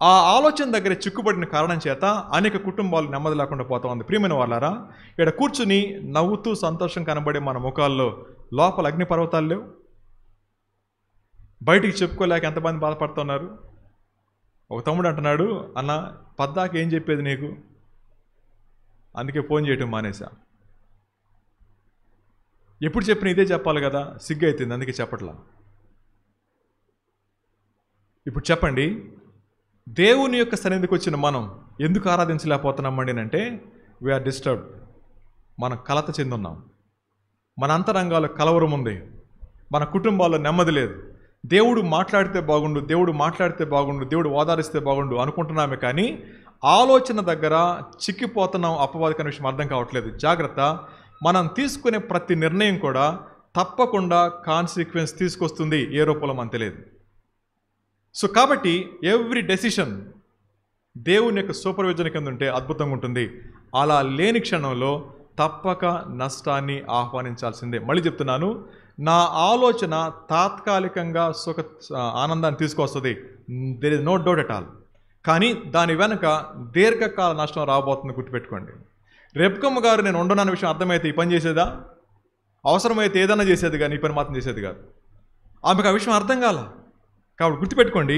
ఆ ఆలోచన దగ్గర చిక్కుబడిన కారణం చేత అనేక కుటుంబాలు నెమ్మది లేకుండా పోతా ఉంది. ప్రియమైన వాళ్ళారా, ఇక్కడ కూర్చుని నవ్వుతూ సంతోషం కనబడే మన ముఖాల్లో లోపల అగ్నిపర్వతాలు లేవు. బయటికి చెప్పుకోలేక ఎంతమంది బాధపడుతున్నారు. ఒక తమ్ముడు అంటున్నాడు, అన్న పద్దాక ఏం చెప్పేది నీకు, అందుకే ఫోన్ చేయటం మానేసా. ఎప్పుడు చెప్పిన ఇదే చెప్పాలి కదా, సిగ్గు అవుతుంది, అందుకే చెప్పట్లా. ఇప్పుడు చెప్పండి, దేవుని యొక్క సన్నిధికి వచ్చిన మనం ఎందుకు ఆరాధించలేకపోతున్నామండి అంటే వీఆర్ డిస్టర్బ్డ్. మనం కలత చెందున్నాం, మన అంతరంగాల్లో కలవరం ఉంది, మన కుటుంబాల్లో నెమ్మది లేదు. దేవుడు మాట్లాడితే బాగుండు, దేవుడు మాట్లాడితే బాగుండు, దేవుడు ఓదారిస్తే బాగుండు అనుకుంటున్నామే, కానీ ఆలోచన దగ్గర చిక్కిపోతున్నాం. అపవాదికమైన విషయం అర్థం కావట్లేదు. జాగ్రత్త, మనం తీసుకునే ప్రతి నిర్ణయం కూడా తప్పకుండా కాన్సిక్వెన్స్ తీసుకొస్తుంది, ఏ రూపంలో మనకు తెలియదు. సో కాబట్టి ఎవ్రీ డెసిషన్ దేవుని యొక్క సూపర్విజన్ కింద ఉంటే అద్భుతంగా ఉంటుంది. అలా లేని క్షణంలో తప్పక నష్టాన్ని ఆహ్వానించాల్సిందే. మళ్ళీ చెప్తున్నాను, నా ఆలోచన తాత్కాలికంగా ఆనందాన్ని తీసుకొస్తుంది, there is no doubt at all. కానీ దాని వెనక దీర్ఘకాల నష్టం రాబోతుంది, గుర్తుపెట్టుకోండి. రెబ్కమ్మ గారు నేను ఉండనన్న విషయం అర్థమైతే ఈ పని చేసేదా? అవసరమైతే ఏదైనా చేసేది కానీ ఈ పని మాత్రం చేసేది కాదు. ఆమెకు ఆ విషయం అర్థం కాల. కాబట్టి గుర్తుపెట్టుకోండి,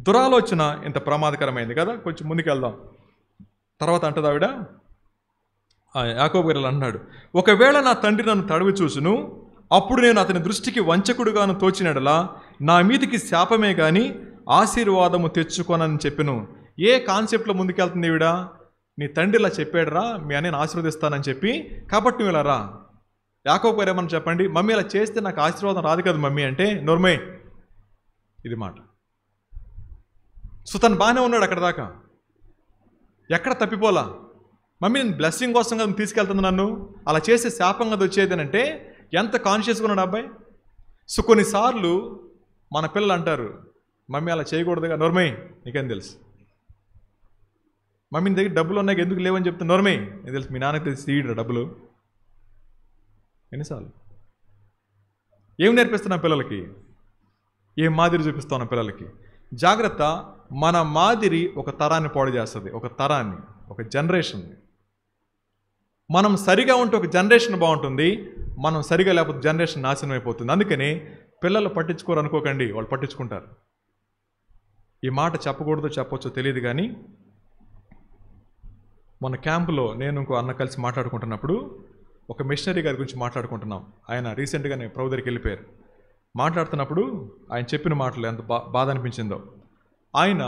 దురాలోచన ఇంత ప్రమాదకరమైంది కదా. కొంచెం ముందుకు వెళ్దాం. తర్వాత అంటది ఆవిడ, యాకోబు గారు అన్నాడు, ఒకవేళ నా తండ్రి నన్ను తడవి చూసును, అప్పుడు నేను అతని దృష్టికి వంచకుడుగాను తోచినడలా నా మీదికి శాపమే కానీ ఆశీర్వాదము తెచ్చుకోనని చెప్పెను. ఏ కాన్సెప్ట్లో ముందుకెళ్తుంది ఈవిడ? నీ తండ్రి ఇలా చెప్పాడురా, మీ అన్నయ్యను ఆశీర్వదిస్తానని చెప్పి, కాబట్టి నువ్వు ఇలా రా. యాకోబు గారు ఏమని చెప్పండి, మమ్మీ ఇలా చేస్తే నాకు ఆశీర్వాదం రాదు కదా మమ్మీ అంటే, నోర్మై, ఇది మాట. సో తను బాగానే ఉన్నాడు అక్కడ దాకా, ఎక్కడ తప్పిపోలా. మమ్మీ నేను బ్లెస్సింగ్ కోసం కదా తీసుకెళ్తుంది నన్ను, అలా చేసే శాపం కదా వచ్చేది అంటే ఎంత కాన్షియస్గా ఉన్నాడు అబ్బాయి. సో కొన్నిసార్లు మన పిల్లలు అంటారు, మమ్మీ అలా చేయకూడదుగా. నోర్మై, నీకేం తెలుసు? మమ్మీ నీ దగ్గర డబ్బులు ఉన్నాయి ఎందుకు లేవని చెప్తే, నోర్మై నీకు తెలుసు, మీ నాన్నకి తెలిసి తీయడు డబ్బులు. ఎన్నిసార్లు ఏం నేర్పిస్తున్నాం పిల్లలకి? ఏం మాదిరి చూపిస్తున్నాం పిల్లలకి? జాగ్రత్త, మన మాదిరి ఒక తరాన్ని పాడు చేస్తుంది, ఒక తరాన్ని, ఒక జనరేషన్ని. మనం సరిగా ఉంటే ఒక జనరేషన్ బాగుంటుంది, మనం సరిగా లేకపోతే జనరేషన్ నాశనం అయిపోతుంది. అందుకని పిల్లలు పట్టించుకోరు అనుకోకండి, వాళ్ళు పట్టించుకుంటారు. ఈ మాట చెప్పకూడదో చెప్పొచ్చో తెలియదు కానీ, మన క్యాంపులో నేను ఇంకో అన్న కలిసి మాట్లాడుకుంటున్నప్పుడు ఒక మిషనరీ గారి గురించి మాట్లాడుకుంటున్నాం. ఆయన రీసెంట్గానే ప్రభు దగ్గరికి వెళ్ళిపోయారు. మాట్లాడుతున్నప్పుడు ఆయన చెప్పిన మాటలు ఎంత బాధ అనిపించిందో. ఆయన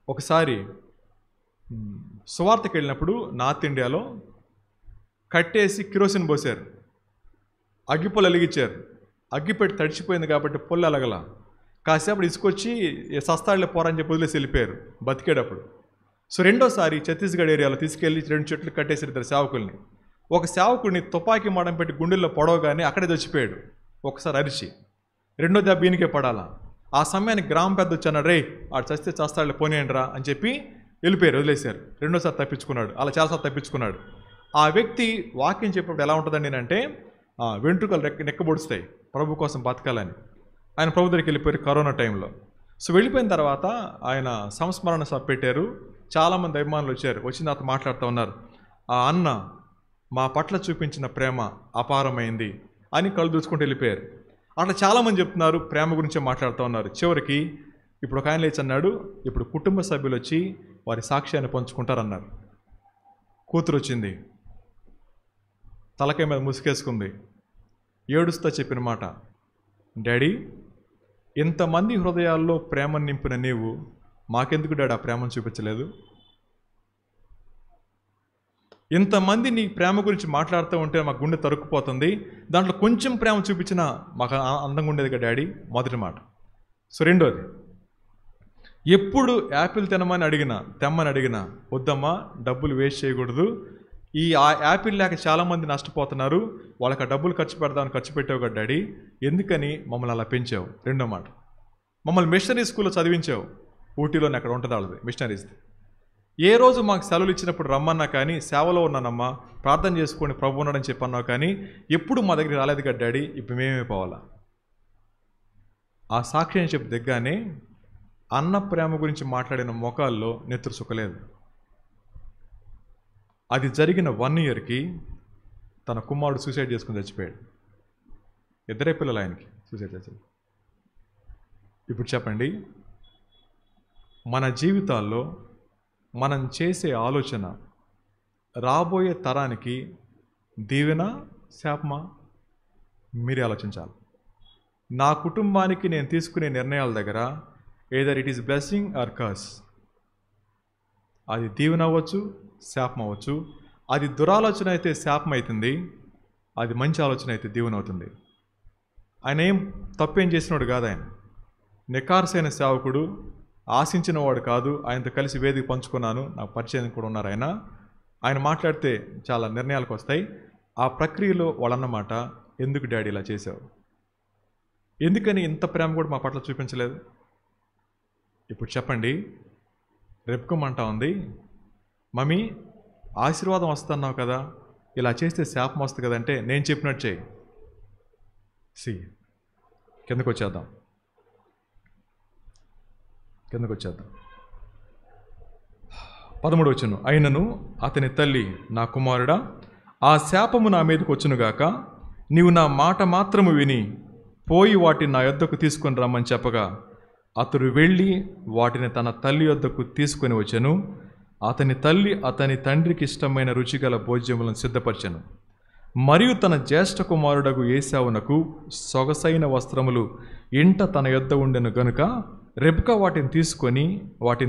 ఒకసారి సువార్తకి వెళ్ళినప్పుడు నార్త్ ఇండియాలో కట్టేసి కిరోసిన్ పోసారు, అగ్గిపొల్లు వెలిగించారు. అగ్గిపెట్టి తడిచిపోయింది కాబట్టి పొల్లు అలగల. కాసేపు ఇసుకొచ్చి సస్తాళ్ళే పోరని చెప్పి వదిలేసి వెళ్ళిపోయారు బతికేటప్పుడు. సో రెండోసారి ఛత్తీస్గఢ్ ఏరియాలో తీసుకెళ్ళి 2 చెట్లు కట్టేసారు 2 సేవకుల్ని. ఒక సేవకుడిని తుపాకీ మాడం పెట్టి గుండెల్లో పొడవగానే అక్కడే చచ్చిపోయాడు ఒకసారి అరిచి. రెండో దెబ్బ ఈయనకే పడాలా. ఆ సమయానికి గ్రామ పెద్ద వచ్చాడు, రే ఆడు చస్తే చేస్తాడులే పోనీయండి రా అని చెప్పి వెళ్ళిపోయారు, వదిలేశారు. రెండోసారి తప్పించుకున్నాడు, అలా చాలాసార్లు తప్పించుకున్నాడు. ఆ వ్యక్తి వాక్యం చెప్పినప్పుడు ఎలా ఉంటుందండి అంటే, వెంట్రుకలు నెక్కబొడుస్తాయి ప్రభు కోసం బతకాలని. ఆయన ప్రభు దగ్గరికి వెళ్ళిపోయారు కరోనా టైంలో. సో వెళ్ళిపోయిన తర్వాత ఆయన సంస్మరణ సభ పెట్టారు. చాలామంది అభిమానులు వచ్చారు. వచ్చిన తర్వాత మాట్లాడుతూ ఉన్నారు, ఆ అన్న మా పట్ల చూపించిన ప్రేమ అపారమైంది అని కళ్ళు దూచుకుంటూ వెళ్ళిపోయారు. అట్లా చాలామంది చెప్తున్నారు, ప్రేమ గురించే మాట్లాడుతూ ఉన్నారు. చివరికి ఇప్పుడు ఒక ఆయన లేచి అన్నాడు, ఇప్పుడు కుటుంబ సభ్యులు వచ్చి వారి సాక్ష్యాన్ని పంచుకుంటారన్నారు. కూతురు వచ్చింది, తలకాయ మీద ముసుకేసుకుంది, ఏడుస్తా చెప్పిన మాట, డాడీ ఇంతమంది హృదయాల్లో ప్రేమను నింపిన నీవు మాకెందుకు డాడీ ఆ ప్రేమను చూపించలేదు? ఇంతమంది నీ ప్రేమ గురించి మాట్లాడుతూ ఉంటే మాకు గుండె తరుక్కుపోతుంది, దాంట్లో కొంచెం ప్రేమ చూపించినా మాకు అందంగా ఉండేది కదా డాడీ. మొదటి మాట. సో రెండోది, ఎప్పుడు యాపిల్ తెమ్మని అడిగినా వద్దమ్మా, డబ్బులు వేస్ట్ చేయకూడదు, ఈ యాపిల్ లేక చాలామంది నష్టపోతున్నారు, వాళ్ళకి ఆ డబ్బులు ఖర్చు పెట్టావు కదా డాడీ, ఎందుకని మమ్మల్ని అలా పెంచావు. రెండో మాట, మమ్మల్ని మిషనరీ స్కూల్లో చదివించావు, ఊటీలోనే అక్కడ ఉంటుంది వాళ్ళది మిషనరీస్ది. ఏ రోజు మాకు సెలవులు ఇచ్చినప్పుడు రమ్మన్నా కానీ, సేవలో ఉన్నానమ్మా ప్రార్థన చేసుకొని ప్రభు ఉన్నాడని చెప్పన్నావు కానీ ఎప్పుడు మా దగ్గరికి రాలేదు కదా డాడీ, ఇప్పుడు మేమైపోవాలా? ఆ సాక్ష్యం చెప్పి దిగ్గానే అన్న ప్రేమ గురించి మాట్లాడిన మొఖాల్లో నెత్తురు సుక్కలేదు. అది జరిగిన 1 ఇయర్కి తన కుమారుడు సూసైడ్ చేసుకుని చచ్చిపోయాడు. 2 పిల్లలు ఆయనకి సూసైడ్ చేశాడు. ఇప్పుడు చెప్పండి, మన జీవితాల్లో మనం చేసే ఆలోచన రాబోయే తరానికి దీవెన శాపమా? మీరే ఆలోచించాలి. నా కుటుంబానికి నేను తీసుకునే నిర్ణయాల దగ్గర either it is blessing are curse. అది దీవెన అవ్వచ్చు, శాపం అవ్వచ్చు. అది దురాలోచన అయితే శాపం అవుతుంది, అది మంచి ఆలోచన అయితే దీవెన అవుతుంది. ఆయన ఏం తప్పేం చేసినాడు కాదు, ఆయన నికార్సైన సేవకుడు, ఆశించిన వాడు కాదు. ఆయనతో కలిసి వేదిక పంచుకున్నాను, నాకు పరిచయం కూడా ఉన్నారు. ఆయన మాట్లాడితే చాలా నిర్ణయాలకు వస్తాయి. ఆ ప్రక్రియలో వాళ్ళన్నమాట, ఎందుకు డాడీ ఇలా చేసావు, ఎందుకని ఇంత ప్రేమ కూడా మా పట్ల చూపించలేదు? ఇప్పుడు చెప్పండి, రెప్పుకోమంటా ఉంది, మమ్మీ ఆశీర్వాదం వస్తున్నావు కదా, ఇలా చేస్తే శాపం వస్తుంది కదంటే నేను చెప్పినట్టు చేయి. కిందకు వచ్చేద్దాం. 13వ వచనం, అయినను అతని తల్లి, నా కుమారుడా, ఆ శాపము నా మీదకి వచ్చునుగాక, నీవు నా మాట మాత్రము విని పోయి వాటిని నా యొద్దకు తీసుకొని రమ్మని చెప్పగా అతడు వెళ్ళి వాటిని తన తల్లి యొద్దకు తీసుకొని వచ్చెను. అతని తల్లి అతని తండ్రికి ఇష్టమైన రుచిగల భోజ్యములను సిద్ధపరచెను. మరియు తన జ్యేష్ఠ కుమారుడగు ఏశావునకు సొగసైన వస్త్రములు ఇంట తన యొద్ద ఉండెను గనుక రెబ్కా వాటిని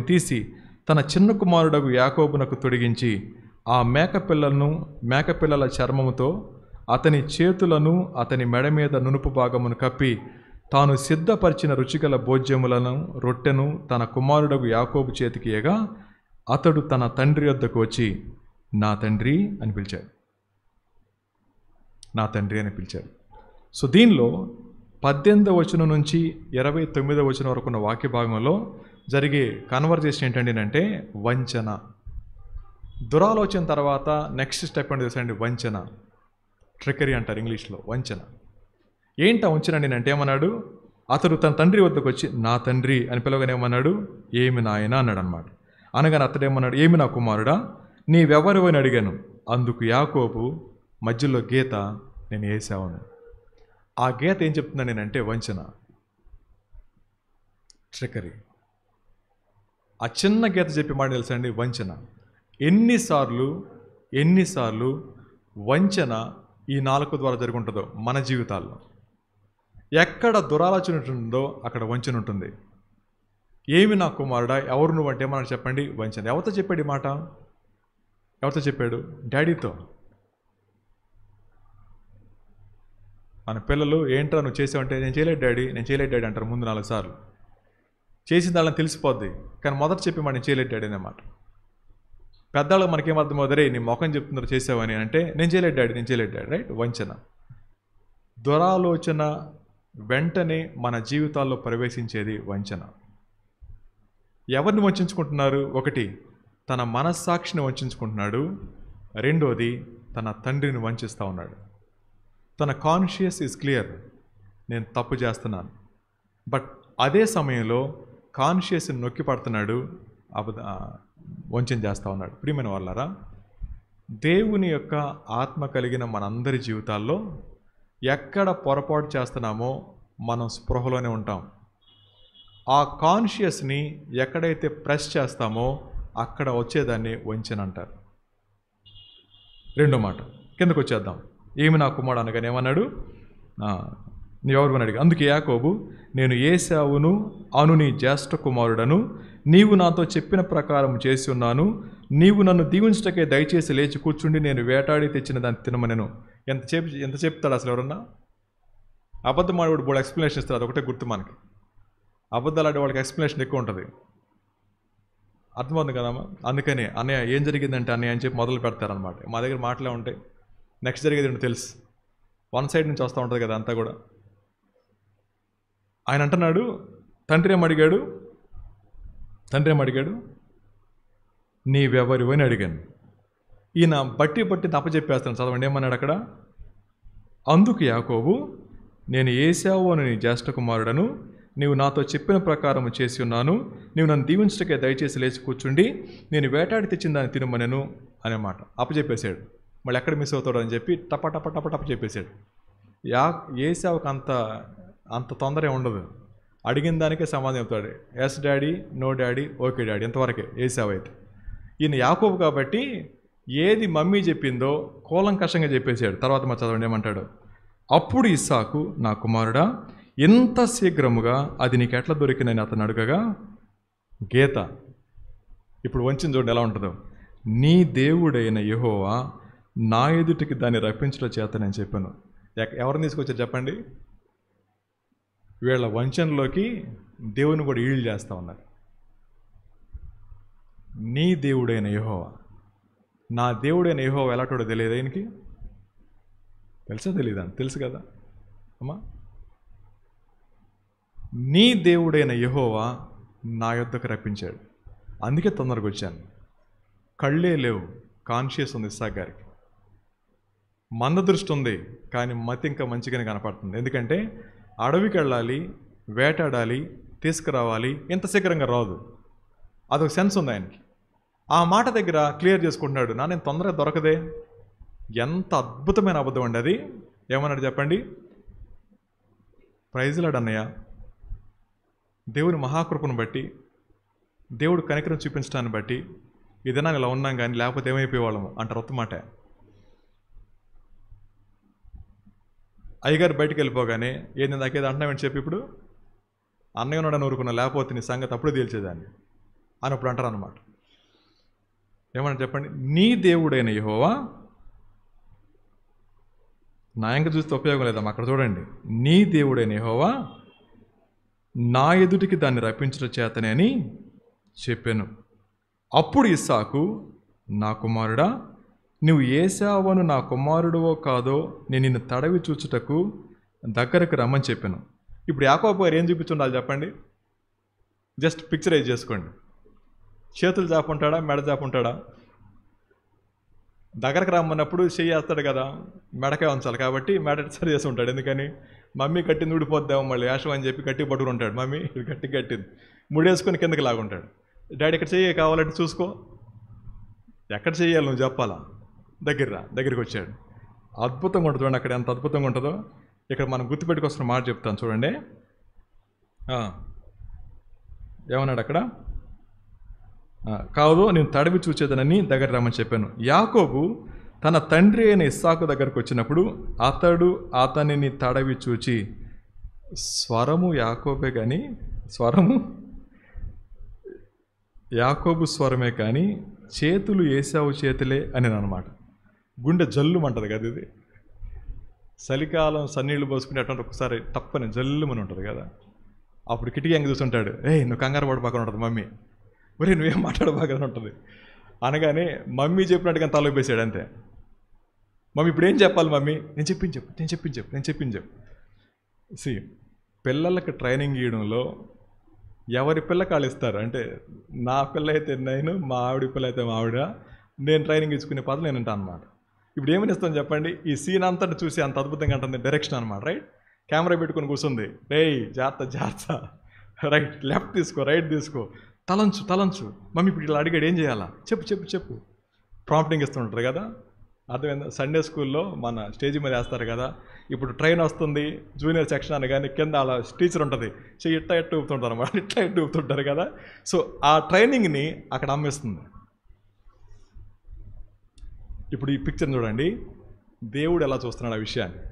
తీసి తన చిన్న కుమారుడగు యాకోబునకు తొడిగించి ఆ మేకపిల్లల చర్మముతో అతని చేతులను అతని మెడ మీద నునుపు భాగమును కప్పి తాను సిద్ధపరిచిన రుచిగల భోజ్యములను రొట్టెను తన కుమారుడగు యాకోబు చేతికి ఇయ్యగా అతడు తన తండ్రి వద్దకు వచ్చి నా తండ్రి అని పిలిచాడు. నా తండ్రి అని పిలిచాడు. సో దీనిలో 18వ వచనం నుంచి 29వ వచనం వరకు ఉన్న వాక్య భాగంలో జరిగే కన్వర్జేషన్ ఏంటంటే వంచన. దురాలోచన తర్వాత నెక్స్ట్ స్టెప్ అంటే తెలుసండి వంచన. ట్రికరీ అంటారు ఇంగ్లీష్లో. వంచన ఏంటా వంచన అంటే ఏమన్నాడు? అతడు తన తండ్రి వద్దకు వచ్చి నా తండ్రి అని పిలవగానే ఏమన్నాడు? ఏమి నాయన అన్నాడు అనమాట. అనగానే అతడేమన్నాడు? ఏమి నా కుమారుడా, నీవెవరు అని అడిగాను. అందుకు యాకోబు మధ్యలో గీత నేను ఏశావును. ఆ గీత ఏం చెప్తున్నాను నేనంటే వంచన, ట్రికరీ. ఆ చిన్న గీత చెప్పి మాట తెలుసండి వంచన. ఎన్నిసార్లు వంచన ఈ నాలుక ద్వారా జరుగుంటుందో మన జీవితాల్లో. ఎక్కడ దురాలోచన ఉంటుందో అక్కడ వంచన ఉంటుంది. ఏమి నా కుమారుడా, ఎవరు నువ్వు అంటే మనకు చెప్పండి వంచన. ఎవరితో చెప్పాడు ఈ మాట? ఎవరితో చెప్పాడు? డాడీతో. మన పిల్లలు ఏంట్రా నువ్వు చేసావంటే నేను చేయలేదు డాడీ అంటారు ముందు 4 సార్లు. చేసిన దాళ్ళని తెలిసిపోద్ది, కానీ మొదట చెప్పి మాట నేను చేయలేదు డాడీ అన్నమాట. పెద్దవాళ్ళకి మనకేం అర్థమవుతారే, నీ ముఖం చెప్తున్నారు చేసావని అంటే నేను చేయలేదు డాడీ, రైట్? వంచన. దురాలోచన వెంటనే మన జీవితాల్లో ప్రవేశించేది వంచన. ఎవరిని వంచుకుంటున్నారు? 1 తన మనస్సాక్షిని వంచుకుంటున్నాడు. 2 తన తండ్రిని వంచిస్తూ ఉన్నాడు. తన కాన్షియస్ ఈజ్ క్లియర్, నేను తప్పు చేస్తున్నాను. బట్ అదే సమయంలో కాన్షియస్ని నొక్కి పడుతున్నాడు, వంచన చేస్తూ ఉన్నాడు. ప్రియమైన వాళ్ళారా, దేవుని యొక్క ఆత్మ కలిగిన మనందరి జీవితాల్లో ఎక్కడ పొరపాటు చేస్తున్నామో మనం స్పృహలోనే ఉంటాం. ఆ కాన్షియస్ని ఎక్కడైతే ప్రెస్ చేస్తామో అక్కడ వచ్చేదాన్ని వంచన అంటారు. 2వ మాట కిందకు వచ్చేద్దాం. ఏమి నా కుమారుడు అనగానే ఏమన్నాడు? నీవెవరు అని అడిగి. అందుకే యాకోబు నేను ఏశావును అను నీ జ్యేష్ఠ కుమారుడను, నీవు నాతో చెప్పిన ప్రకారం చేసి ఉన్నాను. నీవు నన్ను దీవించటకే దయచేసి లేచి కూర్చుండి నేను వేటాడి తెచ్చిన దాన్ని తినమనెను. ఎంత చెప్తాడు అసలు ఎవరన్నా? అబద్ధం ఆడేవాడు బోడు ఎక్స్ప్లెనేషన్ ఇస్తారు. అదొకటే గుర్తు మనకి. అబద్ధాలు ఆడేవాడికి ఎక్స్ప్లెనేషన్ ఎక్కువ ఉంటుంది. అర్థమవుతుంది కదమ్మా? అందుకని అన్నయ్య ఏం జరిగిందంటే అన్నయ్య అని చెప్పి మొదలు పెడతారనమాట. మా దగ్గర మాటలే ఉంటాయి. నెక్స్ట్ జరిగేది ఏంటో తెలుసు. వన్ సైడ్ నుంచి వస్తూ ఉంటుంది కదా అంతా కూడా. ఆయన అంటున్నాడు, తండ్రి ఏమడిగాడు? నీవెవరు అని అడిగాను. ఈయన బట్టి తప్పచెప్పేస్తాను. చదవండి ఏమన్నాడు అక్కడ? అందుకు యాకోబు నేను ఏశావు అని నీ జ్యేష్ఠ కుమారుడను, నీవు నాతో చెప్పిన ప్రకారం చేసి ఉన్నాను. నీవు నన్ను దీవించటకే దయచేసి లేచి కూర్చుండి నేను వేటాడి తెచ్చిన దాన్ని తినమనెను అనే మాట అప్పచెప్పేశాడు. మళ్ళీ ఎక్కడ మిస్ అవుతాడు అని చెప్పి టప చెప్పేశాడు. ఏశావుకు అంత తొందర ఉండదు. అడిగిన దానికే సమాధానం చెప్తాడు. Yes daddy, no daddy, okay daddy, ఇంతవరకే ఏశావు. అయితే ఈయన యాకోబు కాబట్టి ఏది మమ్మీ చెప్పిందో కూలంకషంగా చెప్పేశాడు. తర్వాత మా చదవండి ఏమంటాడు? అప్పుడు ఇస్సాకు నా కుమారుడా ఇంత శీఘ్రముగా అది నీకు ఎట్లా దొరికిందని అతను అడగగా గీత ఇప్పుడు వంచిన చూడండి ఎలా ఉంటుందో. నీ దేవుడైన యెహోవా నా ఎదుటికి దాన్ని రప్పించడం చేత నేను చెప్పాను. ఎవరిని తీసుకొచ్చారు చెప్పండి? వీళ్ళ వంచనలోకి దేవుని కూడా ఈళ్ళు చేస్తూ ఉన్నారు. నీ దేవుడైన యెహోవా, నా దేవుడైన యెహోవా ఎలాంటోడో తెలియదు ఆయనకి? తెలుసా తెలీదా? తెలుసు కదా అమ్మా. నీ దేవుడైన యెహోవా నా యొద్దకు రప్పించాడు, అందుకే తొందరగా వచ్చాను. కళ్ళే లేవు, కాన్షియస్ ఉంది ఇస్సాకు గారికి. మందదృష్టి ఉంది, కానీ మతి ఇంకా మంచిగానే కనపడుతుంది. ఎందుకంటే అడవికి వెళ్ళాలి, వేటాడాలి, తీసుకురావాలి, ఇంత శీఘ్రంగా రాదు. అదొక సెన్స్ ఉంది ఆయనకి. ఆ మాట దగ్గర క్లియర్ చేసుకుంటున్నాడు, నేను తొందరగా దొరకదే. ఎంత అద్భుతమైన అబద్ధం అండి అది. ఏమన్నాడు చెప్పండి? ప్రైజ్లాడు అన్నయ్య, దేవుని మహాకృపను బట్టి, దేవుడు కనికరం చూపించడాన్ని బట్టి ఇదన్నా ఇలా ఉన్నాం, కానీ లేకపోతే ఏమైపోయేవాళ్ళము అంటారు. ఒత్త మాట. అయ్యగారు బయటికి వెళ్ళిపోగానే ఏంది నాకేదో అంటున్నామని చెప్పి ఇప్పుడు అన్నయ్య ఉన్నాడని ఊరుకున్నా, లేకపోతే నీ సంగతి అప్పుడే తేల్చేదాన్ని అని అప్పుడు అంటారు అన్నమాట. ఏమన్నా చెప్పండి, నీ దేవుడైన యెహోవా, నా ఇంక చూస్తే ఉపయోగం లేదమ్మా, అక్కడ చూడండి, నీ దేవుడైన యెహోవా నా ఎదుటికి దాన్ని రప్పించడం చేతనే అని చెప్పాను. అప్పుడు ఇస్సాకు, నా కుమారుడా, నువ్వు ఏశావును నా కుమారుడువో కాదో నేను నిన్ను తడవి చూచుటకు దగ్గరకు రమ్మని చెప్పాను. ఇప్పుడు యాకోబు గారు ఏం చూపించుండాలి చెప్పండి, జస్ట్ పిక్చరైజ్ చేసుకోండి. చేతులు చాపుంటాడా, మెడ చాపుంటాడా? దగ్గరకు రమ్మన్నప్పుడు చెయ్యి వేస్తాడు కదా, మెడకే ఉంచాలి కాబట్టి మెడ సరి చేసి ఉంటాడు. ఎందుకని, మమ్మీ కట్టింది ఊడిపోద్దాము మళ్ళీ వేషం అని చెప్పి గట్టి పట్టుకుని ఉంటాడు. మమ్మీ కట్టింది ముడేసుకొని కిందకి లాగుంటాడు. డాడీ ఇక్కడ చెయ్యి కావాలంటే చూసుకో, ఎక్కడ చెయ్యాలి నువ్వు చెప్పాలా, దగ్గరికి వచ్చాడు. అద్భుతంగా ఉంటుంది చూడండి, అక్కడ ఎంత అద్భుతంగా ఉంటుందో. ఇక్కడ మనం గుర్తుపెట్టుకొస్తున్న మాట చెప్తాను చూడండి. ఏమన్నాడు అక్కడ, కాదు నేను తడివి చూచేదనని దగ్గర రమ్మని చెప్పాను. యాకోబు తన తండ్రి అయిన ఇస్సాకు దగ్గరకు వచ్చినప్పుడు అతడు అతనిని తడవి చూచి, స్వరము యాకోబే కానీ యాకోబు స్వరమే కానీ చేతులు ఏశావు చేతులే అని అనమాట. గుండె జల్లుమంటుంది కదా, ఇది చలికాలం సన్నీళ్ళు పోసుకుని అటువంటి ఒకసారి తప్పని జల్లుమని ఉంటుంది కదా. అప్పుడు కిటికీ ఎంగ చూస్తుంటాడు, నువ్వు కంగారు పడి పక్కన ఉంటుంది మమ్మీ, ఒరే నువ్వేం మాట్లాడబాకని ఉంటుంది. అనగానే మమ్మీ చెప్పినట్టుగా తల వేసాడు అంతే. మమ్మీ ఇప్పుడు ఏం చెప్పాలి మమ్మీ, నేను చెప్పింది చెప్పు. సి, పిల్లలకి ట్రైనింగ్ ఇవ్వడంలో ఎవరి పిల్లకి వాళ్ళు ఇస్తారు. అంటే నా పిల్ల అయితే నేను, మా ఆవిడ పిల్ల అయితే మా ఆవిడ, నేను ట్రైనింగ్ ఇచ్చుకునే పదం నేను అంటాను అనమాట. ఇప్పుడు ఏమని ఇస్తాను చెప్పండి, ఈ సీన్ అంతటి చూసి అంత అద్భుతంగా ఉంటుంది డైరెక్షన్ అనమాట. రైట్, కెమెరా పెట్టుకొని కూర్చుంది, జాగ్రత్త, రైట్, లెఫ్ట్ తీసుకో, రైట్ తీసుకో, తలంచు మమ్మీ ఇప్పుడు ఇలా అడిగాడు ఏం చేయాలా, చెప్పు ప్రాంప్టింగ్ ఇస్తుంటారు కదా. అర్థమైందా? సండే స్కూల్లో మన స్టేజీ మీద వేస్తారు కదా, ఇప్పుడు ట్రైన్ వస్తుంది జూనియర్ సెక్షన్ అని, కానీ కింద అలా టీచర్ ఉంటుంది, ఇట్లా ఊపుతుంటారు అన్నమాట, ఇట్లా ఊపుతుంటారు కదా. సో ఆ ట్రైనింగ్ని అక్కడ అమ్మేస్తుంది. ఇప్పుడు ఈ పిక్చర్ చూడండి, దేవుడు ఎలా చూస్తున్నాడు ఆ విషయాన్ని.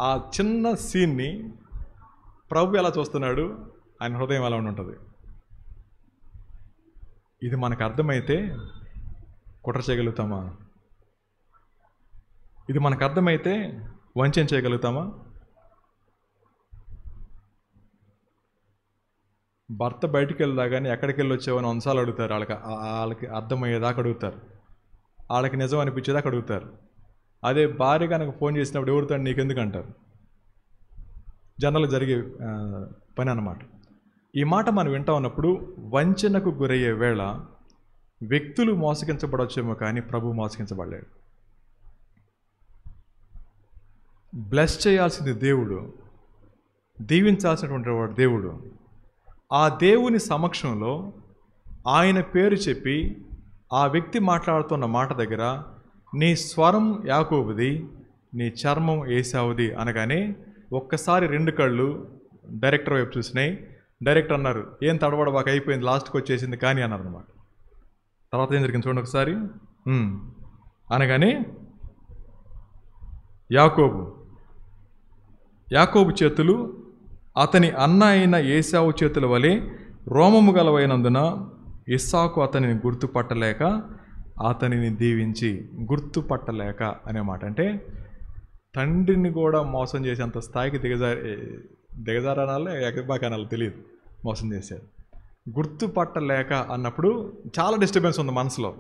ఆ చిన్న సీన్ని ప్రభు ఎలా చూస్తున్నాడు, ఆయన హృదయం ఎలా ఉంటుంది. ఇది మనకు అర్థమైతే కుట్ర చేయగలుగుతామా? ఇది మనకు అర్థమైతే వంచన చేయగలుగుతామా? భర్త బయటికి వెళ్ళదా కానీ ఎక్కడికి వెళ్ళి వచ్చావని వంశాలు అడుగుతారు. వాళ్ళకి అర్థమయ్యేదాకా అడుగుతారు, వాళ్ళకి నిజం అనిపించేదాకా అడుగుతారు. అదే భార్య కనుక ఫోన్ చేసినప్పుడు ఎవరితో నీకెందుకు అంటారు. జనరల్ జరిగే పని అన్నమాట. ఈ మాట మనం వింటా ఉన్నప్పుడు వంచనకు గురయ్యే వేళ వ్యక్తులు మోసగించబడవచ్చేమో కానీ ప్రభు మోసగించబడలేడు. బ్లెస్ చేయాల్సింది దేవుడు, దీవించాల్సినటువంటి వాడు దేవుడు. ఆ దేవుని సమక్షంలో ఆయన పేరు చెప్పి ఆ వ్యక్తి మాట్లాడుతున్న మాట దగ్గర నీ స్వరం యాకోబుది, నీ చర్మం ఏశావుది అనగానే ఒక్కసారి రెండు కళ్ళు డైరెక్టర్ వైపు చూసినాయి. డైరెక్టర్ అన్నారు, ఏం తడబడబాక అయిపోయింది, లాస్ట్కి వచ్చేసింది కానీ అన్నారు అనమాట. తర్వాత ఏం జరిగింది చూడండి ఒకసారి. అనగానే యాకోబు చేతులు అతని అన్న అయిన ఏశావు చేతుల వలె రోమము గలవైనందున ఇస్సాకు అతనిని గుర్తుపట్టలేక అతనిని దీవించి, గుర్తుపట్టలేక అనే మాట అంటే తండ్రిని కూడా మోసం చేసేంత స్థాయికి దిగజారనాలో ఎగబాకనాలో తెలియదు, మోసం చేశాడు. గుర్తుపట్టలేక అన్నప్పుడు చాలా డిస్టర్బెన్స్ ఉంది మనసులో.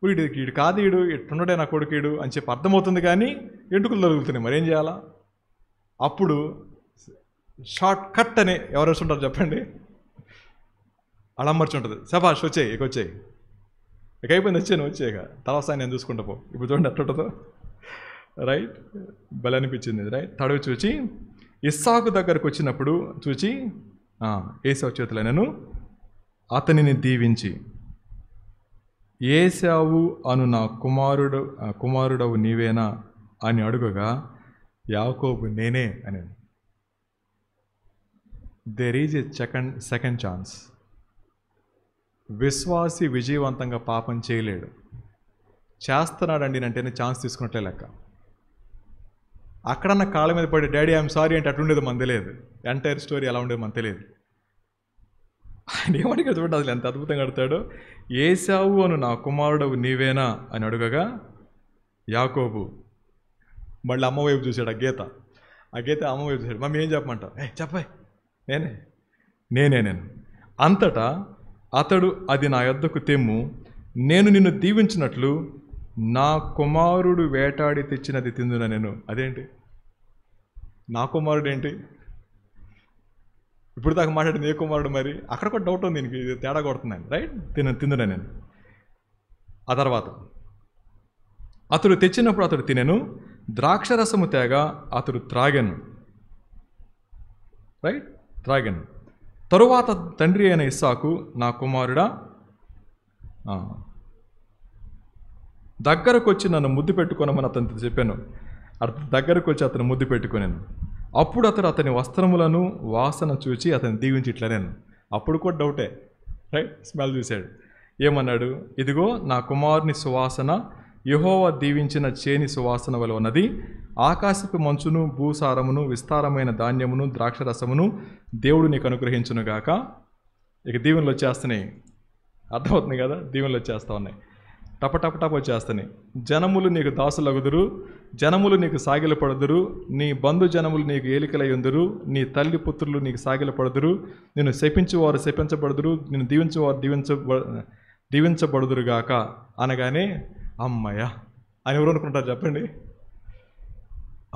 వీడు కాదు, ఇట్టున్నాడే నా కొడుకీడు అని చెప్పి అర్థమవుతుంది, కానీ ఎంటుకలు తరుగుతున్నాయి, మరేం చేయాలా? అప్పుడు షార్ట్ కట్ అని ఎవరు వస్తుంటారు చెప్పండి, అడమ్మర్చి ఉంటుంది, శభాష్ వచ్చేయి ఇక అయిపోయింది, వచ్చేయక తర్వాత నేను చూసుకుంటా పో. ఇప్పుడు చూడండి అట్టుంటుందో, రైట్, బలి అనిపించింది, రైట్. తడవి చూచి ఇస్సాకు దగ్గరకు వచ్చినప్పుడు చూచి ఏశావు చేతుల నేను అతనిని దీవించి, ఏశావు అను నా కుమారుడవు నీవేనా అని అడుగగా యాకోబు నేనే అని. There is a second chance. విశ్వాసి విజయవంతంగా పాపం చేయలేడు. చేస్తున్నాడండి అంటేనే ఛాన్స్ తీసుకున్నట్లే లెక్క. అక్కడన్న కాళ్ళ మీద పడి డాడీ ఐఎమ్ సారీ అంటే అట్లుండేది మనకు తెలియదు. ఎంటైర్ స్టోరీ ఎలా ఉండేది మనకు తెలియదు. ఆయన ఏమడిగాడు చూడండి, అసలు ఎంత అద్భుతంగా అడుగుతాడో. ఏశావు అను నా కుమారుడవు నీవేనా అని అడుగగా యాకోబు మళ్ళీ అమ్మ వైపు చూశాడు. ఆ గీత అమ్మ వైపు చూశాడు. మమ్మీ ఏం చెప్పమంటావు? చెప్పాయి నేను అంతటా అతడు అది నా యొద్దకు తెమ్ము, నేను నిన్ను దీవించినట్లు నా కుమారుడు వేటాడి తెచ్చినది తిందున నేను. అదేంటి నా కుమారుడు ఏంటి? ఇప్పుడు దాకా మాట్లాడింది ఏ కుమారుడు? మరి అక్కడ కూడా డౌట్ ఉంది దీనికి, ఇది తేడా కొడుతున్నాను. రైట్, తిందున నేను. ఆ తర్వాత అతడు తెచ్చినప్పుడు అతడు తినెను, ద్రాక్షరసము తేగా అతడు త్రాగెను. రైట్, త్రాగెను. తరువాత తండ్రి అయిన ఇస్సాకు, నా కుమారుడా దగ్గరకు వచ్చి నన్ను ముద్దు పెట్టుకొనమని అతనితో చెప్పాను. దగ్గరకు వచ్చి అతను ముద్దు పెట్టుకున్నాను. అప్పుడు అతడు అతని వస్త్రములను వాసన చూచి అతను దీవించి ఇట్లా నేను. అప్పుడు కూడా డౌటే. రైట్, స్మెల్ చూశాడు. ఏమన్నాడు? ఇదిగో నా కుమారుని సువాసన యెహోవా దీవించిన చేని సువాసన వలె ఉన్నది. ఆకాశపు మంచును భూసారమును విస్తారమైన ధాన్యమును ద్రాక్షరసమును దేవుడు నీకు అనుగ్రహించునుగాక. ఇక దీవెనలు వచ్చేస్తున్నాయి. అర్థమవుతుంది కదా? దీవెనలు వచ్చేస్తూ ఉన్నాయి, టప వచ్చేస్తున్నాయి. జనములు నీకు దాసులగుదురు, జనములు నీకు సాగిలపడుదురు, నీ బంధు జనములు నీకు ఏలికలయ్యుందురు, నీ తల్లి పుత్రులు నీకు సాగిలపడుదురు, నిన్ను శపించువారు శపించబడుదురు, నిన్ను దీవించువారు దీవించబడుదురుగాక అనగానే అమ్మయ్య అని ఎవరు అనుకుంటారు చెప్పండి?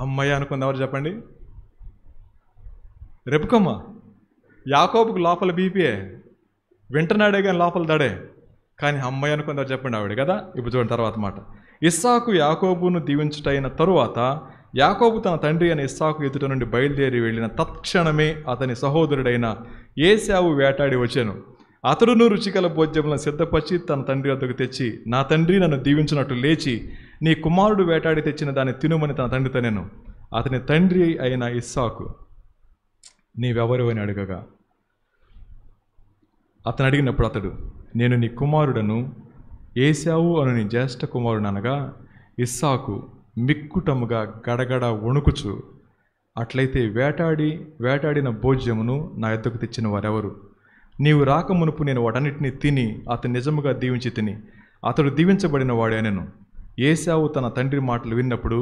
అమ్మయ్య అనుకుంది ఎవరు చెప్పండి? రెబెక్కమ్మ. యాకోబుకు లోపల బీపీయే, వింటనాడే కానీ లోపల దడే, కానీ అమ్మయ్య అనుకుందారు చెప్పండి ఆవిడ కదా. ఇప్పుడు చూడండి తర్వాత మాట. ఇస్సాకు యాకోబును దీవించుటైన తరువాత యాకోబు తన తండ్రి అయిన ఇస్సాకు ఎదుట నుండి బయలుదేరి వెళ్ళిన తత్క్షణమే అతని సహోదరుడైన ఏశావు వేటాడి వచ్చాను. అతడును రుచికల భోజ్యములను సిద్ధపరిచి తన తండ్రి వద్దకు తెచ్చి, నా తండ్రి నన్ను దీవించినట్టు లేచి నీ కుమారుడు వేటాడి తెచ్చిన దాన్ని తినుమని తన తండ్రితో నేను. అతని తండ్రి అయిన ఇస్సాకు నీవెవరు అని అడగగా అతను అడిగినప్పుడు అతడు, నేను నీ కుమారుడను ఏశావు అను నీ జ్యేష్ఠ కుమారుడు అనగా ఇస్సాకు మిక్కుటముగా గడగడ వణుకుచు, అట్లయితే వేటాడిన భోజ్యమును నా యొద్దకు తెచ్చిన వారెవరు? నీవు రాకమునుపు నేను వాటన్నిటిని తిని అతను నిజముగా దీవించి తిని అతడు దీవించబడిన వాడే అనెను. ఏశావు తన తండ్రి మాటలు విన్నప్పుడు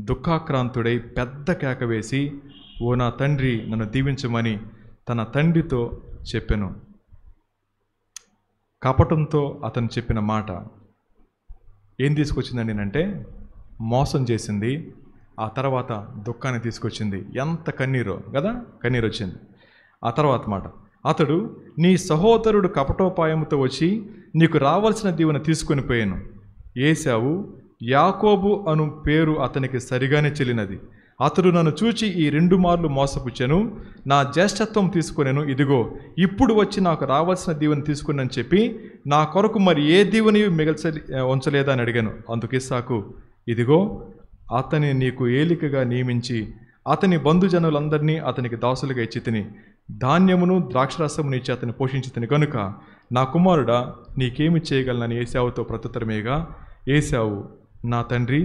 దుఃఖాక్రాంతుడై పెద్ద కేక వేసి, ఓ నా తండ్రి నన్ను దీవించమని తన తండ్రితో చెప్పెను. కపటంతో అతను చెప్పిన మాట ఏం తీసుకొచ్చిందండి అంటే మోసం చేసింది. ఆ తర్వాత దుఃఖాన్ని తీసుకొచ్చింది. ఎంత కన్నీరో కదా, కన్నీరు వచ్చింది. ఆ తర్వాత మాట, అతడు నీ సహోదరుడు కపటోపాయముతో వచ్చి నీకు రావాల్సిన దీవెన తీసుకొని పోయాను. ఏశావు యాకోబు అను పేరు అతనికి సరిగానే చెల్లినది. అతడు నన్ను చూచి ఈ 2 మార్లు మోసపుచ్చాను, నా జ్యేష్ఠత్వం తీసుకొనేను, ఇదిగో ఇప్పుడు వచ్చి నాకు రావాల్సిన దీవెన తీసుకుని చెప్పి నా కొరకు మరి ఏ దీవెని ఉంచలేదా అని అడిగాను. అందుకు ఇస్సాకు, ఇదిగో అతని నీకు ఏలికగా నియమించి అతని బంధుజనులందరినీ అతనికి దాసులుగా ఇచ్చి తిని ధాన్యమును ద్రాక్షరసమును ఇచ్చి అతన్ని పోషించి తిని కనుక నా కుమారుడా నీకేమి చేయగలనని ఏశావుతో ప్రత్యుత్తరమేగా ఏశావు, నా తండ్రి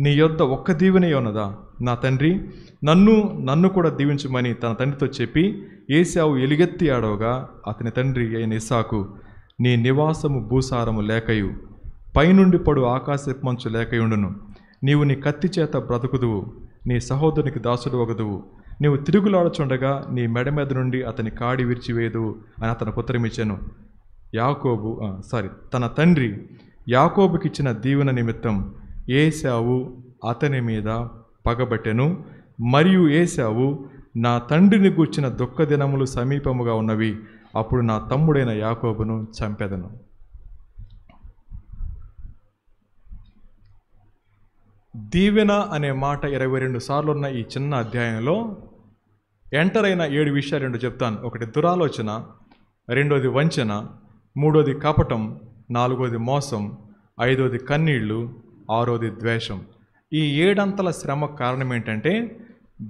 నీ యొద్ద ఒక్క దీవెనే ఉన్నదా? నా తండ్రి నన్ను కూడా దీవించమని తన తండ్రితో చెప్పి ఏశావు ఎలుగెత్తి ఆడవగా అతని తండ్రి అయిన ఇస్సాకు, నీ నివాసము భూసారము లేకయు పైనుండి పడు ఆకాశపు మంచు లేకయుండును. నీవు నీ కత్తి చేత బ్రతుకుదువు, నీ సహోదరునికి దాసుడు ఒకదువు. నీవు తిరుగులాడుచుండగా నీ మెడ మీద నుండి అతని కాడి విరిచివేయదువు అని అతనికి ఉత్తరమిచ్చాను. తన తండ్రి యాకోబుకిచ్చిన దీవెన నిమిత్తం ఏశావు అతని మీద పగబట్టెను. మరియు ఏశావు, నా తండ్రిని గూర్చిన దుఃఖ దినములు సమీపముగా ఉన్నవి, అప్పుడు నా తమ్ముడైన యాకోబును చంపెదను. దీవెన అనే మాట 22 సార్లు ఉన్న ఈ చిన్న అధ్యాయంలో ఎంటర్ అయిన 7 విషయాలు 2 చెప్తాను. ఒకటి దురాలోచన, రెండోది వంచన, మూడోది కపటం, నాలుగోది మోసం, ఐదోది కన్నీళ్లు, ఆరోది ద్వేషం. ఈ 7 అంతల శ్రమ కారణం ఏంటంటే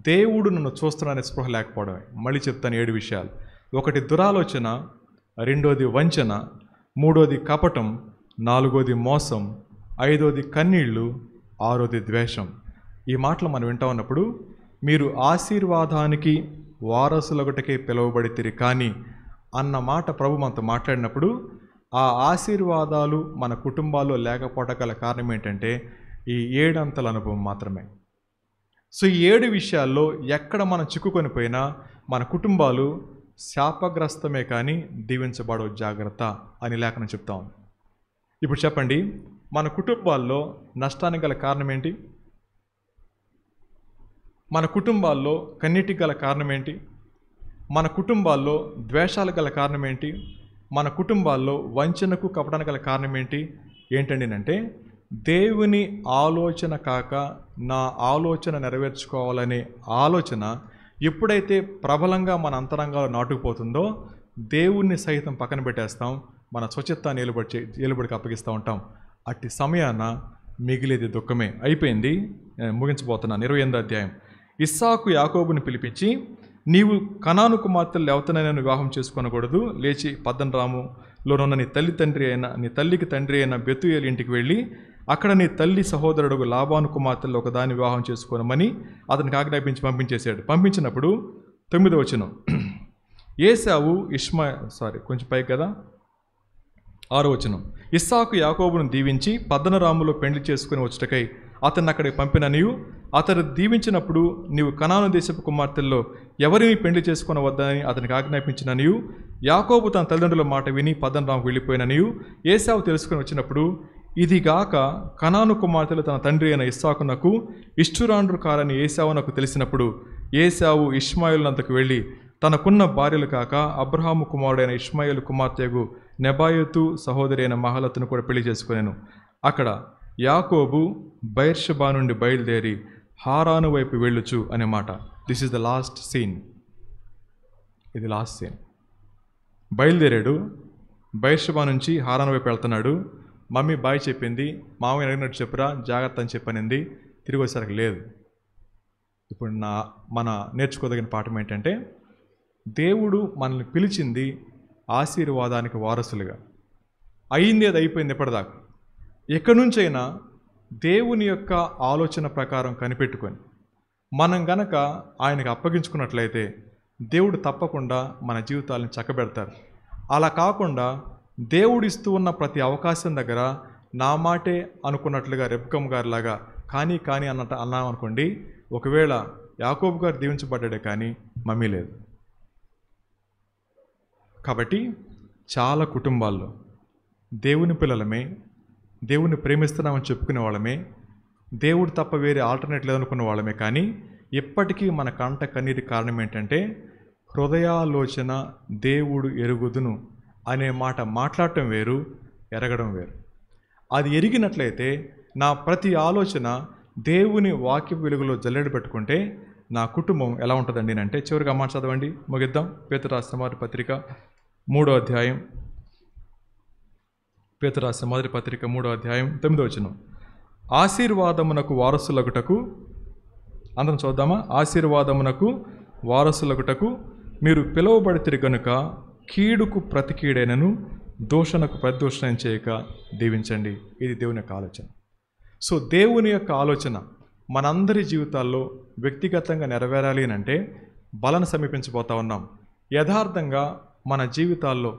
దేవుడు నన్ను చూస్తున్నానే స్పృహ లేకపోవడమే. మళ్ళీ చెప్తాను 7 విషయాలు. ఒకటి దురాలోచన, రెండోది వంచన, మూడోది కపటం, నాలుగోది మోసం, ఐదోది కన్నీళ్లు, ఆరోది ద్వేషం. ఈ మాటలు మనం వింటా ఉన్నప్పుడు మీరు ఆశీర్వాదానికి వారసులొకటికే పిలువబడితిరి కానీ అన్న మాట ప్రభు మనతో మాట్లాడినప్పుడు ఆ ఆశీర్వాదాలు మన కుటుంబాల్లో లేకపోవడం గల కారణం ఏంటంటే ఈ 7 అంతల అనుభవం మాత్రమే. సో ఈ 7 విషయాల్లో ఎక్కడ మనం చిక్కుకొని పోయినా మన కుటుంబాలు శాపగ్రస్తమే కానీ దీవించబడవు, జాగ్రత్త అని లేఖనం చెప్తాం. ఇప్పుడు చెప్పండి, మన కుటుంబాల్లో నష్టానికి గల కారణం ఏంటి? మన కుటుంబాల్లో కన్నీటికి గల కారణం ఏంటి? మన కుటుంబాల్లో ద్వేషాలు గల కారణం ఏంటి? మన కుటుంబాల్లో వంచనకు కపటానికి గల కారణం ఏంటి? ఏంటండి అంటే దేవుని ఆలోచన కాక నా ఆలోచన నెరవేర్చుకోవాలనే ఆలోచన ఎప్పుడైతే ప్రబలంగా మన అంతరంగాల్లో నాటుకుపోతుందో దేవుణ్ణి సైతం పక్కన పెట్టేస్తాం, మన స్వచిత్తాన్ని ఏలుబడికి అప్పగిస్తూ ఉంటాం. అట్టి సమయాన మిగిలేది దుఃఖమే. అయిపోయింది, ముగించబోతున్నాను. 28వ అధ్యాయం. ఇస్సాకు యాకోబుని పిలిపించి, నీవు కనాను కుమార్తెలు లేవతనైనా వివాహం చేసుకొనకూడదు, లేచి పద్దనరాములోనున్న నీ తల్లికి తండ్రి అయిన బెతుయేలు ఇంటికి వెళ్ళి అక్కడ నీ తల్లి సహోదరుడు లాబాను కుమార్తెలు ఒకదాన్ని వివాహం చేసుకోనమని అతనికి ఆజ్ఞాపించి పంపించేశాడు. పంపించినప్పుడు 9వ వచనం, ఏశావు కొంచెం పైకి కదా, 6వ వచనం, ఇస్సాకు యాకోబును దీవించి పద్దనరాములో పెండ్లి చేసుకుని వచ్చుటకై అతన్ని అక్కడికి పంపిననియు అతడు దీవించినప్పుడు నీవు కనాను దేశపు కుమార్తెల్లో ఎవరిని పెండ్లి చేసుకొనవద్దని అతనికి ఆజ్ఞాపించిననియు యాకోబు తన తల్లిదండ్రుల మాట విని పద్దనరాముకు వెళ్ళిపోయిననియు ఏశావు తెలుసుకుని వచ్చినప్పుడు, ఇదిగాక కనాను కుమార్తెలు తన తండ్రి అయిన ఇస్సాకునకు ఇష్టురాండ్రు కారని ఏశావునకు తెలిసినప్పుడు ఏశావు ఇష్మాయేలునంతకు వెళ్ళి తనకున్న భార్యలు కాక అబ్రహాము కుమారుడైన ఇష్మాయేలు కుమార్తెగు నెబాయోతు సహోదరి అయిన మహలతును కూడా పెళ్లి చేసుకునేను. అక్కడ యాకోబు బెయేర్షెబా నుండి బయలుదేరి హారాను వైపు వెళ్ళుచు అనే మాట. This is the last scene. ఇది లాస్ట్ సీన్. బయలుదేరాడు, బెయేర్షెబా నుంచి హారాను వైపు వెళ్తున్నాడు. మమ్మీ బాయ్ చెప్పింది, మామయ్య అడిగినట్టు చెప్పురా జాగ్రత్త అని చెప్పనింది. తిరిగి వచ్చేసరికి లేదు. ఇప్పుడు మన నేర్చుకోదగిన పాఠం ఏంటంటే, దేవుడు మనల్ని పిలిచింది ఆశీర్వాదానికి వారసులుగా. అయింది, అది అయిపోయింది ఎప్పటిదాకా. ఎక్కడి నుంచైనా దేవుని యొక్క ఆలోచన ప్రకారం కనిపెట్టుకొని మనం గనక ఆయనకు అప్పగించుకున్నట్లయితే దేవుడు తప్పకుండా మన జీవితాలను చక్కబెడతారు. అలా కాకుండా దేవుడిస్తూ ఉన్న ప్రతి అవకాశం దగ్గర నా మాటే అనుకున్నట్లుగా రెబ్కమ్ గారిలాగా కానీ అన్నాం అనుకోండి, ఒకవేళ యాకోబు గారు దీవించబడ్డాడే కానీ మమ్మీ లేదు. కాబట్టి చాలా కుటుంబాల్లో దేవుని పిల్లలమే, దేవుని ప్రేమిస్తున్నామని చెప్పుకునే వాళ్ళమే, దేవుడు తప్ప వేరే ఆల్టర్నేట్ లేదనుకున్న వాళ్ళమే, కానీ ఇప్పటికీ మన కంట కన్నీటి కారణం ఏంటంటే హృదయాలోచన దేవుడు ఎరుగుదును అనే మాట మాట్లాడటం వేరు, ఎరగడం వేరు. అది ఎరిగినట్లయితే నా ప్రతి ఆలోచన దేవుని వాక్య వెలుగులో జల్లెడ పెట్టుకుంటే నా కుటుంబం ఎలా ఉంటుందండి అంటే, చివరిగా మాట చదవండి, ముగిద్దాం. పేతురు రాసిన మొదటి పత్రిక 3వ అధ్యాయం. పేతురు రాసిన మొదటి పత్రిక 3వ అధ్యాయం 9వ వచనం. ఆశీర్వాదమునకు వారసులగుటకు, అందరం చూద్దామా? ఆశీర్వాదమునకు వారసులగుటకు మీరు పిలువబడితిరి గనుక కీడుకు ప్రతి కీడైనను దూషణకు ప్రతిదూషణ చేయక దీవించండి. ఇది దేవుని యొక్క ఆలోచన. సో దేవుని యొక్క ఆలోచన మనందరి జీవితాల్లో వ్యక్తిగతంగా నెరవేరాలి అంటే బలను సమీపించబోతా ఉన్నాం. యథార్థంగా మన జీవితాల్లో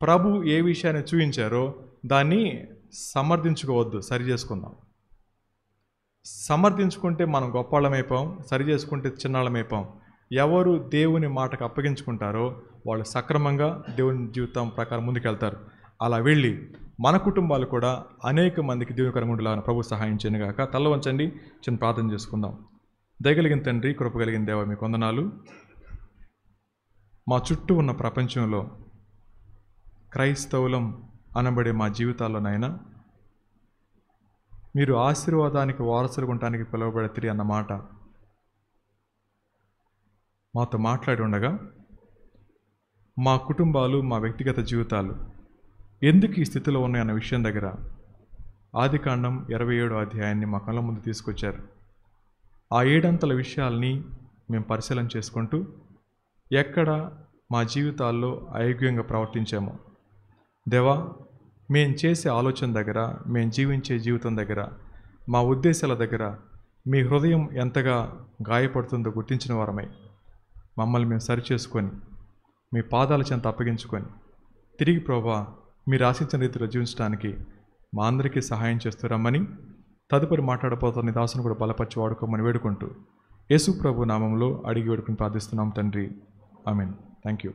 ప్రభు ఏ విషయాన్ని చూపించారో దాన్ని సమర్థించుకోవద్దు, సరి చేసుకుందాం. సమర్థించుకుంటే మనం గొప్పవాళ్ళమైపోం, సరి చేసుకుంటే చిన్నాళ్ళమైపోం. ఎవరు దేవుని మాటకు అప్పగించుకుంటారో వాళ్ళు సక్రమంగా దేవుని జీవితం ప్రకారం ముందుకెళ్తారు. అలా వెళ్ళి మన కుటుంబాలు కూడా అనేక మందికి దేవునికరంగా ఉండేలాగా ప్రభు సహాయం చేయనుగాక. తల వంచండి, చిన్న ప్రార్థన చేసుకుందాం. దయగలిగిన తండ్రి, కృపగలిగిన దేవ, మీకు వందనాలు. మా చుట్టూ ఉన్న ప్రపంచంలో క్రైస్తవులం అనబడే మా జీవితాల్లోనైనా మీరు ఆశీర్వాదానికి వారసులు ఉండటానికి పిలువబడితిరి అన్నమాట మాతో మాట్లాడి ఉండగా, మా కుటుంబాలు, మా వ్యక్తిగత జీవితాలు ఎందుకు ఈ స్థితిలో ఉన్నాయన్న విషయం దగ్గర ఆదికాండం 27వ అధ్యాయాన్ని మా కళ్ళ ముందు తీసుకొచ్చారు. ఆ 7 అంతల విషయాల్ని మేము పరిశీలన చేసుకుంటూ ఎక్కడ మా జీవితాల్లో అయోగ్యంగా ప్రవర్తించామో దేవా, మేము చేసే ఆలోచన దగ్గర, మేము జీవించే జీవితం దగ్గర, మా ఉద్దేశాల దగ్గర మీ హృదయం ఎంతగా గాయపడుతుందో గుర్తించిన వారమై మమ్మల్ని మేము సరిచేసుకొని మీ పాదాల చెంత అప్పగించుకొని తిరిగి ప్రభువా మీరు ఆశించిన రీతిలో జీవించడానికి మా అందరికీ సహాయం చేస్తూ రమ్మని తదుపరి మాట్లాడబోతున్న దాసును కూడా బలపరిచి వాడుకోమని వేడుకుంటూ యేసు ప్రభు నామంలో అడిగి వేడుకుని ప్రార్థిస్తున్నాం తండ్రి. ఆమేన్. Thank you.